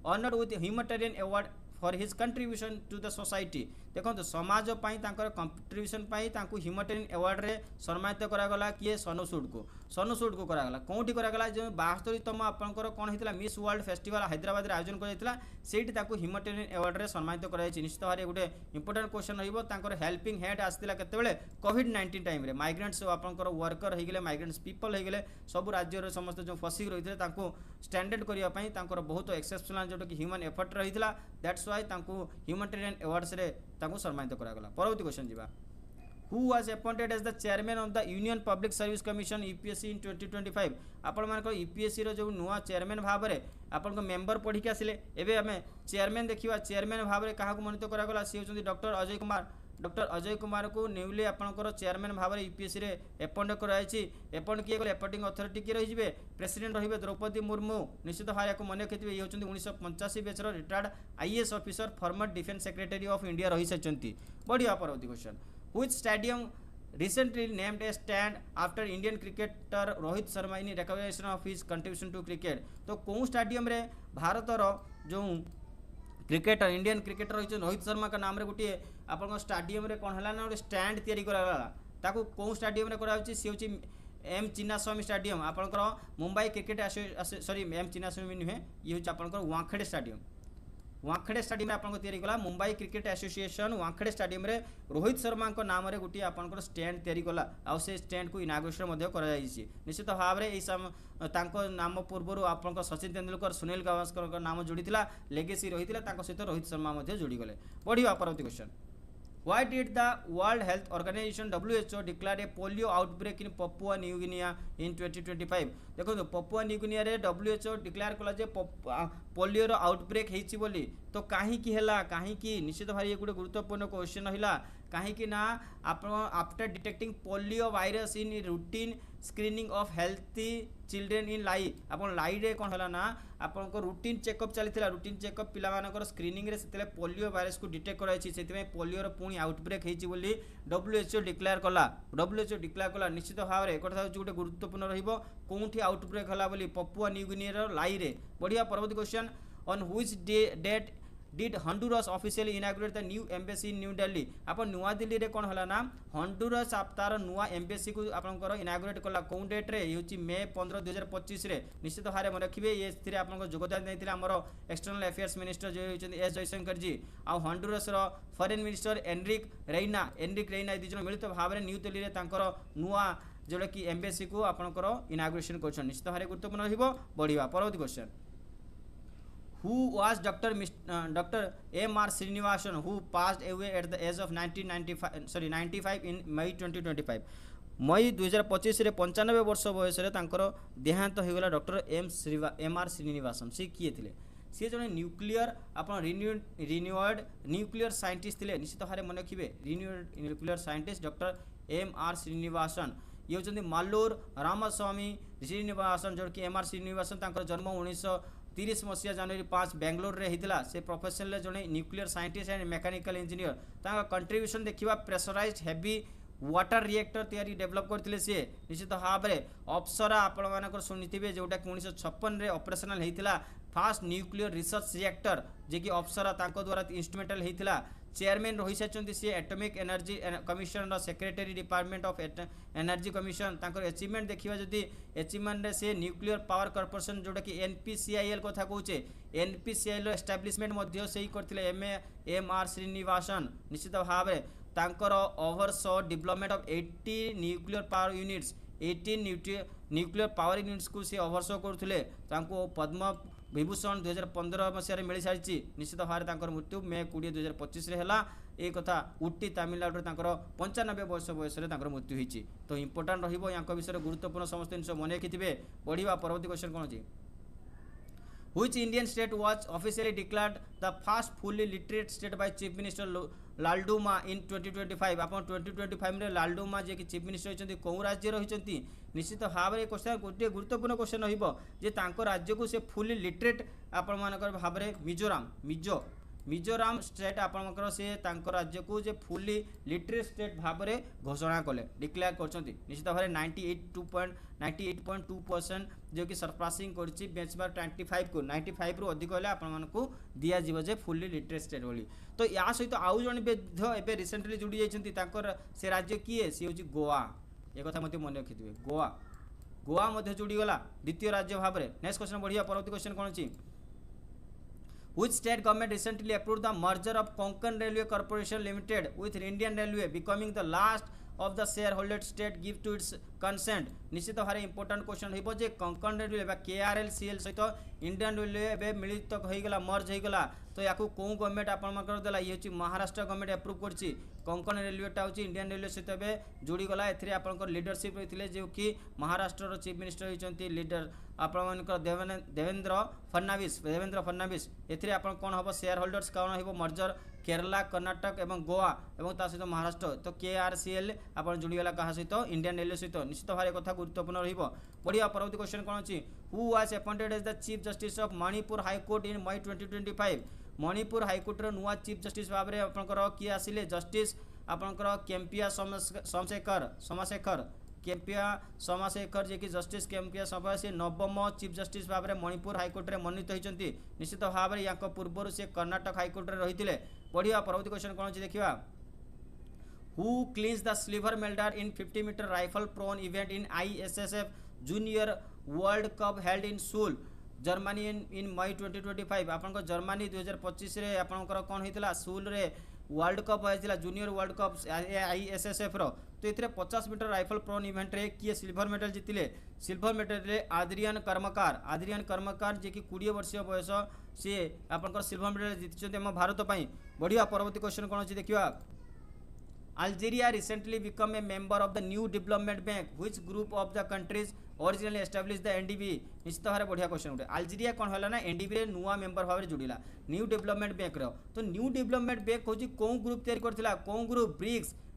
honoured with humanitarian award for his contribution to the society. देखो समाज कंट्रीब्यूशन ह्यूमैनिटेरियन अवार्ड रे सम्मानित करागला किए सनु सूद को करागला कौटी करागला जो 72तम आपंकर कौन होता मिस वर्ल्ड फेस्टिवल हैदराबाद आयोजन कर ह्यूमैनिटेरियन अवार्ड रे सम्मानित कराई। निश्चित भाव में गोटे इंपोर्टेंट क्वेश्चन रही हेल्पिंग हैंड आसाला केतबेले कोविड-19 टाइम रे माइग्रेंट्स आपंकर वर्कर हो गले माइग्रेंट्स पीपल हो गले सब राज्य समस्त जो फसिक रही थे स्टैंडर्ड करने बहुत एक्सेप्शनल जोटा कि ह्यूमन एफर्ट रही दैट्स वाई ह्यूमैनिटेरियन अवार्ड्स रे सम्मानित करागला। परवर्ती क्वेश्चन जीवा Who was appointed as the chairman of the Union Public Service Commission UPSC in 2025? आपण मानक यूपीएससी रो जो नुआ चेयरमैन भाव में आपण मेंबर पढ़ी के आसिले एबे हमें चेयरमैन देखिबा चेयरमैन भाव में काहा को मनोनीत करागला सी होचंदी डॉक्टर अजय कुमार को न्यूली आपणकर चेयरमैन भाव में यूपीएससी रे अपॉइंट कराई। अपॉइंट किए गले अपॉइंटिंग अथॉरिटी किए रही प्रेसिडेंट रही द्रौपदी मुर्मू। निश्चित भाव को मन रखिए ये होचंदी 1985 बैचर retired IAS officer former defence secretary of India रही सारिचंती। बढ़िया परवर्ती question Which stadium recently named a stand after Indian cricketer Rohit Sharma in recognition of his contribution to cricket? तो कौन स्टेडियम रे भारत रो जो क्रिकेटर इंडियन क्रिकेटर रही रोहित शर्मा का नाम रे गोटे आपन स्टेडियम रे कौन हला ना स्टैंड तैयारी कराला ताको कौन स्टेडियम रे कराउची सी होची एम चिन्नास्वामी स्टेडियम आपनकर Mumbai cricket sorry M Chinnaswamy नुहे ये होची आपनकर वांखेड़े स्टेडियम आपको तैयारी कला Mumbai cricket association Wankhede stadium रे रोहित शर्मा को नाम रे गोटे आपनकर स्टैंड तैयारी कला आ से स्टैंड को इनाग्रेशन मध्य करा जायछि। निश्चित भाव में तांको नाम पूर्व आपन सचिन तेंदुलकर सुनील गावस्कर नाम जोड़ीला लेगेसी रही सहित रोहित शर्मा मध्य जोड़ी गले। बढ़िया परवर्ती question Why did the World Health Organization WHO declare a polio outbreak in Papua New Guinea in 2025? देखो पपुआ न्यू गिनिया रे WHO डिक्लेयर कला जे पोलियो रो आउटब्रेक हेछि बोली तो काहे की हैला काहे की निश्चित भाई ये गुटे गुरुत्वपूर्ण क्वेश्चन रहिला काहे की ना after detecting polio virus in routine screening of healthy children in लाई आपन लाई रे कोन हला ना आपन को रूटीन चेकअप चलीथिला रूटीन चेकअप पिला मानकर स्क्रीनिंग रे सेतले पोलियो वायरस को डिटेक्ट कराइछि सेति पोलियो रो पुणी आउटब्रेक हेछि बोली WHO डिक्लेयर कला निश्चित भाव रे एकटा गोटे गुरुत्वपूर्ण रहिबो कोउठी आउटब्रेक हला बोली पपुआ न्यू गिनी रो लाई रे। बढ़िया परवर्ती question on which date did Honduras officially inaugurate the new embassy in new Delhi आपण नुआ दिल्ली रे कोन हला ना हंडुरस तार नुआ एम्बेसी को आपनकर इनागुरेट कला कोन डेट रे होची मे 15 2025 रे निश्चित भारे मन रखिबे ये स्थिरे आपनकर योगदान दैथिले हमर एक्सटर्नल अफेयर्स मिनिस्टर जो होचंदी एस जयशंकर जी आ हंडुरस रो फॉरेन मिनिस्टर एनरिक रेइना दिजन मिलित भाबरे न्यू दिल्ली रे तांकर नुआ जोड़ा कि एम्बेसी को आपनकर इनागुरेशन कर निश्चित भाव गुरुत्वपूर्ण रहिबो बढ़िया परवर्ती question who was doctor MR. Srinivasan who passed away at the age of 95 in May 2025 May 2025 रे 95 वर्ष बयस रे तांकर देहांत होगला डॉक्टर एम.आर. श्रीनिवासन से किए थिले सी जने न्यूक्लियर आपण रिन्यूएड न्यूक्लियर साइंटिस्ट थिले निश्चित भाव मन रखिबे renowned nuclear scientist doctor MR. Srinivasan ये होचंदी मालूर रामस्वामी श्रीनिवासन जो कि एम.आर. श्रीनिवासन तांकर जन्म 1930 मसीहा जनवरी 5 बेंगलोर रे हितला से प्रोफेशनल जने nuclear scientist and mechanical engineer तांका कंट्रीब्यूशन देखिबा प्रेशराइज्ड हेवी वाटर रिएक्टर तैयारी डेवलप करथिले से निश्चित भाव में अप्सरा आपण मानकर सुनिथिबे जोटा 1956 रे ऑपरेशनल हेतिला फास्ट न्यूक्लियर रिसर्च रिएक्टर जे कि अप्सरा तांको द्वारा इंस्ट्रूमेंटल हेतिला चेयरमैन रही सारी सी atomic energy commission secretary department of energy commission तांकर अचीवमेंट देखिबा जदि अचीवमेंट से न्यूक्लियर पावर कॉर्पोरेशन जोटा कि एनपीसीआईएल कथा कहूचे एनपीसीआईएल एस्टाब्लिशमेंट मध्य से ही करथिले एम.आर. श्रीनिवासन निश्चित भाव में तांकर oversaw development of 80 nuclear power units 18 nuclear power units को से ओवरसॉ करथिले तांको पद्म विभूषण 2015 मसीह मिल सारी निश्चित भाव में मृत्यु मे 20 2025 है ये कथा उटी तमिलनाडु 95 वर्ष बयस मृत्यु होती तो इंपोर्टाट विषय गुरुत्वपूर्ण समस्त जिन मन रखिथे बढ़िया परवर्ती क्वेश्चन कौन अच्छी Which Indian state was officially declared the first fully literate state by Chief Minister लालडुमा इन 2025 आप 2025 रे लालडुमा जे कि चीफ मिनिस्टर होइछन्ती कोउ राज्य रहिछन्ती निश्चित भाव में क्वेश्चन गोटे गुरुत्वपूर्ण क्वेश्चन रहिबो जे तांको राज्य को से फुली लिटरेट आपण मानकर भाव में मिजोराम स्टेट आपणकर से तांको राज्य को जे फुली लिटरेट स्टेट भाव में घोषणा कले डिक्लेयर करछन्ती निश्चित भाव में 98.2% जो कि सरपासिंग करछि बेंचमार्क 25 को 95 रु अधिक होले आपण मानको दिया जीव जे फुली लिटरेट स्टेट बोली तो या सहित आउ जण एबे रिसेंटली जुड़ी जाइछन्ती तांकर से राज्य किए से होछि गोवा ए कथा मते मन रखिथिबे गोवा मध्य जुड़ी गला द्वितीय राज्य भाव में नेक्स्ट क्वेश्चन बढ़िया परवर्ती क्वेश्चन कोन अछि Which state government recently approved the merger of Konkan Railway Corporation Limited with Indian Railway, becoming the last of the shareholder state give to its consent? निश्चित भाव इंपोर्टेंट क्वेश्चन हो जे Konkan railway KRLCL सहित Indian railway ए मिलित होगला मर्ज होगला तो या कौ government आपंकर देला ये हूँ महाराष्ट्र गवर्नमेंट अप्रूव करछि कोंकण रेलवेटा हूँ इंडियन रेलवे सहित ए जोड़ीगला एपंकर लीडरशिप रही जो कि महाराष्ट्र चीफ मिनिस्टर होती लीडर आपंकर देवेंद्र फडणवीस एथिरे आपण कौन हम शेयर होल्डर्स कौन हो मर्जर केरला कर्नाटक एवं गोवा एवं ता सहित महाराष्ट्र तो KRCL आप जोड़ीगला क्या सहित इंडियन रेलवे सहित निश्चित भाव कथा गुरुत्वपूर्ण रहिबो बढ़िया परवर्ती क्वेश्चन कौन अच्छी who was appointed as the chief justice of Manipur high court in May 2025 Manipur high court नुआ चीफ जस्टिस भाव में आपंकर किए आसिले जस्टिस आपंकर केम्पिया सोमशेखर जे कि जस्टिस केम्पिया सभा से नवम चीफ जस्टिस भाव में मणिपुर हाईकोर्ट में मनोनीत होती निश्चित भाव में या पूर्व से कर्नाटक हाईकोर्ट में रही है बढ़िया परवर्ती क्वेश्चन कौन अच्छी देखा Who cleans the silver medal in 50-meter rifle thrown event in ISSF Junior World Cup held in Seoul, Germany in May 2025? आपन जर्मनी 2025 रे आपनकर कोन हेतिला सूल रे वर्ल्ड कप होइतिला जूनियर वर्ल्ड कप ISSF रो तो इतरे 50 मीटर राइफल प्रोन इवेंट रे किए सिल्वर मेडल जीतिले सिल्वर मेडल रे आद्रियन कर्मकार जे कि 20 वर्षीय बयस से आपनकर सिल्वर मेडल जीतिछन्ते हम भारत पई बढ़िया परवर्ती क्वेश्चन कोन अछि देखिबा Algeria recently became a member of the New Development Bank. Which group of the countries originally established the NDB? निश्चित भाव में बढ़िया क्वेश्चन उठे अल्जेरिया कौन है ना NDB रे नुआ मेंबर भाव में जुड़िला न्यू डेवलपमेंट बैंक रो तो न्यू डेवलपमेंट बैंक होची कोन ग्रुप तैयार करथिला कोन group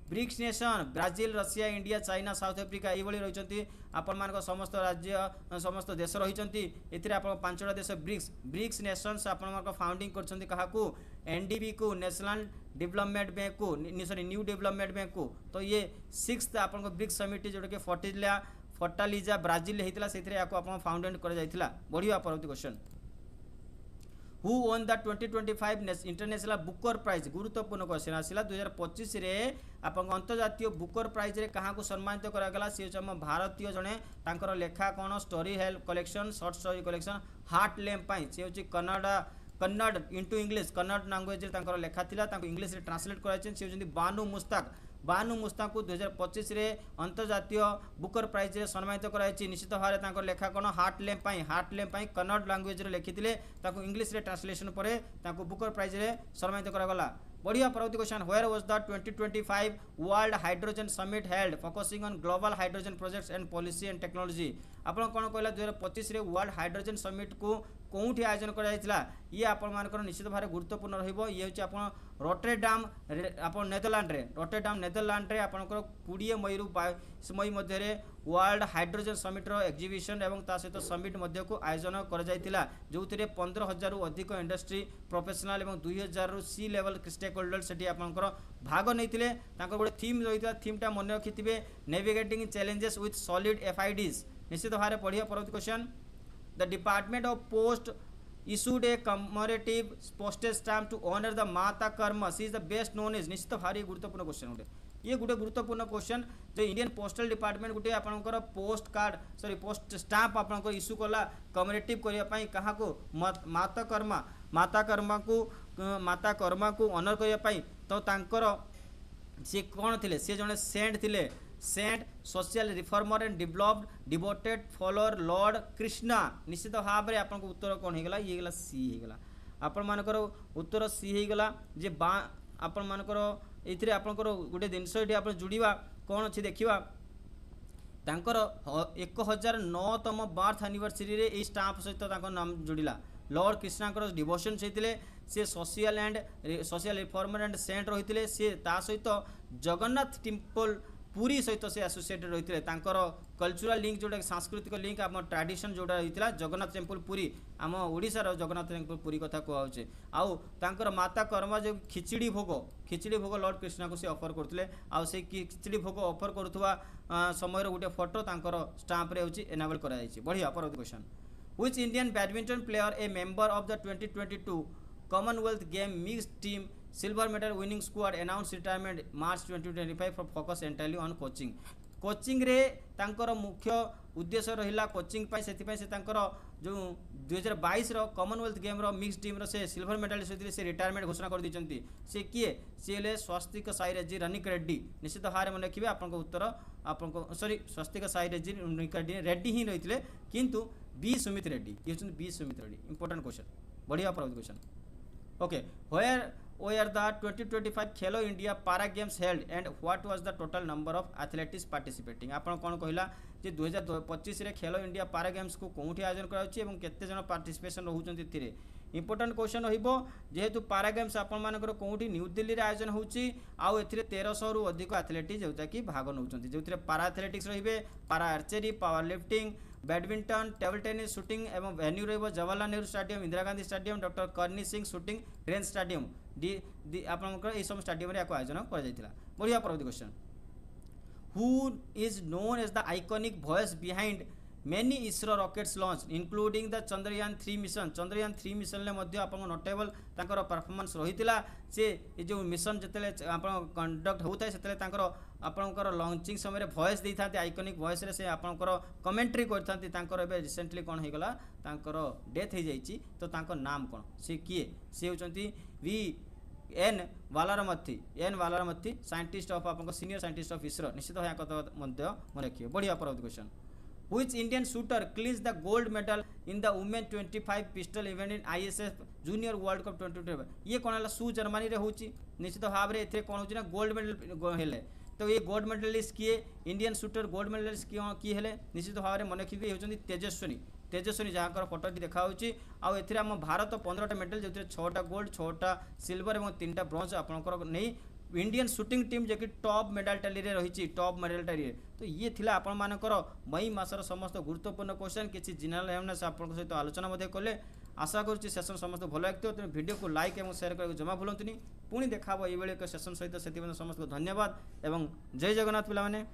BRICS nation Brazil Russia India China South Africa ये रही आपण मान समस्त राज्य समस्त देश रही पांचटा देश ब्रिक्स नेशंस आपण फाउंडिंग कर NDB को नेशनल डेवलपमेंट बैंक को सॉरी न्यू डेवलपमेंट बैंक को तो ये 6th आपण ब्रिक्स समिट जोटा कि फोर्टालिजा ब्राजिल होता से फाउंडेड कर बढ़िया परवर्ती question who won the 2025 international Booker Prize गुरुत्वपूर्ण क्वेश्चन आसला 2025 रे आपन अंतर्जातीय बुकर प्राइज रे कहाँ को सम्मानित करागला सी हम भारतीय जड़े तांकर लेखा कौन स्टोरी हेल्प collection short story collection Heart Lamp सी हूँ Kannada into English Kannada language रे लेखा थिला इंग्लिश रे ट्रांसलेट कराई सी हूँ बानू मुस्ताक को 2025 रे अंतर्जातीय बुकर प्राइज रे सम्मानित कराई निश्चित भाव में लेखा कौन हार्ट लैम्प कन्नड़ लैंग्वेज रे लिखिथिले ताको इंग्लिश रे ट्रांसलेशन पर बुकर प्राइज रे सम्मानित करागला। बढ़िया परवर्ती question where was the 2025 world hydrogen summit held focusing on global hydrogen projects and policy and technology आपण कौन कहला 2025 रे वर्ल्ड हाइड्रोजन समिट को कौटी आयोजन कराइला ये आपण मानकर निश्चित भाव गुरुत्वपूर्ण रहिबो ये होची आपण रोटेरडाम आपण नेदरलैंड रे आपणकर 20 मई रु 22 मई मध्य रे वर्ल्ड हाइड्रोजन समिट रो एग्जीबिशन एवं ता सहित समिट मध्य को आयोजन कर जाइतिला जोथिरे 15,000 रु अधिक इंडस्ट्री प्रोफेशनल एवं 2,000 रु सी लेवल स्टेक होल्डर सेठी आपणकर भाग नैतिले तांकर गोटे थीम रहिता थीमटा मन रखिथिबे नेविगेटिंग चैलेंजेस विथ सॉलिड एफआईडीज निश्चित भाव में बढ़िया परवर्ती question the department of post issued a commemorative postage stamp to honor the Mata Karma. She is the best known as निश्चित भारी गुरुत्वपूर्ण क्वेश्चन गोटे ये गोटे गुरुत्वपूर्ण क्वेश्चन जो इंडियन पोस्टल डिपार्टमेंट गोटे आपनकर post card sorry post stamp आपनकर इश्यू कला कमेमोरेटिव करिया पई कहा को माता कर्मा को ऑनर करिया पई तो तांकर से कौन थिले से जने सेंट थिले saint social reformer and developed devoted follower lord Krishna निश्चित भाव में आपन उत्तर कौन हो गला ये गला सी हो गला आपण मानकर उत्तर सी हो गला जे बा आपण मानकर एथिरे आपनकर गोटे जिनस एठी आपण जुड़ीबा कौन अछि देखिबा तांकर 1009तम बर्थ एनिवर्सरी रे ए स्टाम्प सहित तांकर नाम जुड़िला लॉर्ड कृष्णाकर डिवोशन सहितले से सोशल रिफॉर्मर एंड सेंट रहितले से ता सहित जगन्नाथ टेम्पल पुरी सहित से एसोसिएटेड रही कल्चरल लिंक जोटा सांस्कृतिक लिंक आम ट्रेडिशन जोटा रही जगन्नाथ टेम्पल पुरी आम ओडिशार जगन्नाथ टेम्पल पुरी कथा कहुचे आउ तांकर माता कर्मा जो खिचड़ी भोग लॉर्ड कृष्णा को से ऑफर करते आउ से खिचड़ी भोग ऑफर करुवा समय गोटे फोटो तांकर स्टाम्प रे होची एनाबल कराई। बढ़िया परवर्ती question which Indian badminton player A member of the 2022 Commonwealth game mixed team silver medal winning squad announce retirement March 2025 for focus entirely on coaching रे तांकर मुख्य उद्देश्य रहिला कोचिंग पाई सेति पाई से तांकर जो 2022 रो कॉमनवेल्थ गेम रो मिक्स टीम रो से सिल्वर मेडलिस्ट होइतिले से रिटायरमेंट घोषणा कर दिचंती से किए से ले स्वस्तिक साई रेड्डी रनिक रेड्डी निश्चित भाव में रखिबे आपन उत्तर आपन सॉरी स्वस्तिक साई रेड्डी ही रहितिले किंतु बी सुमित रेड्डी ये होचन B Sumit Reddy important question. बढ़िया परवर्ती question okay where the 2025 Khelo India पारा games held and what was the total number of athletics participating आपण कौन कहला जे 2025 रे खेलो इंडिया पारा गेम्स को कोठी आयोजन कराउछि एवं केते जन पार्टिसिपेशन रहउछन्ति थिरे इंपोर्टेंट क्वेश्चन रहिबो जेहेतु पारा गेम्स आपण मानकर कोठी न्यू दिल्ली रे आयोजन होउछि आउ एथिरे 1300 रु अधिक एथलेटिक्स जोता कि भाग नउछन्ति जोथिरे पारा एथलेटिक्स रहिबे para archery power lifting badminton table tennis shooting एवं वेन्यू रहिबो Jawaharlal Nehru stadium Indira Gandhi stadium doctor Karni Singh shooting range stadium डी आपनकर ए सब स्टेडियम रे आयोजन कर जाइतिला। बढ़िया परवर्ती question who is known as the iconic voice behind many ISRO rockets launch including the Chandrayaan 3 mission ले मध्य आपन नोटेबल तांकर परफॉर्मेंस रहितिला से ए जो मिशन जतले आपन कंडक्ट होता सेतले तांकर आपनकर लॉन्चिंग समय वॉइस देई थाते आइकॉनिक वॉइस रे से आपनकर कमेंट्री करथांती तांकर एबे रिसेंटली कोन हे गला तांकर डेथ हे जाईची तो तांकर नाम कोन से किए से होचंती वी एन वालारमथी साइंटिस्ट ऑफ आपन सीनियर साइंटिस्ट ऑफ इसरो निश्चित भाव कथा मध्य मन रखिए। बढ़िया परवर्ती question Which Indian shooter clinched the gold medal in the women 25 pistol event in ISF Junior World Cup 2025 ये कौन है सु जर्मनी रे होची निश्चित भाव में एथे कौन होची ना गोल्ड मेडल हेले तो ये गोल्ड मेडलिस्ट किए इंडियन शूटर गोल्ड मेडलिस्ट किए हेले निश्चित भाव में मन रखिबे होचंती तेजस्विनी जहाँकर फोटो देखा आउ एथिरे हम भारत 15टा मेडल जो 6टा गोल्ड 6टा सिल्वर और 3टा ब्रोंज आपनकर नहीं इंडियन शूटिंग टीम जे कि टॉप मेडल टाली रे रही टॉप मेडल टाली तो ये थिला आपण मानकर मई मासर समस्त गुरुत्वपूर्ण क्वेश्चन किसी जनरल अवेयरनेस आपन सहित आलोचना मध्ये कले आशा करूँ सेशन समस्त भल लागतो तेणु वीडियो को लाइक और शेयर करने जमा भूलुनी पुणी देखा ये एक सेशन सहित से समस्त को धन्यवाद एवं जय जगन्नाथ पिला माने।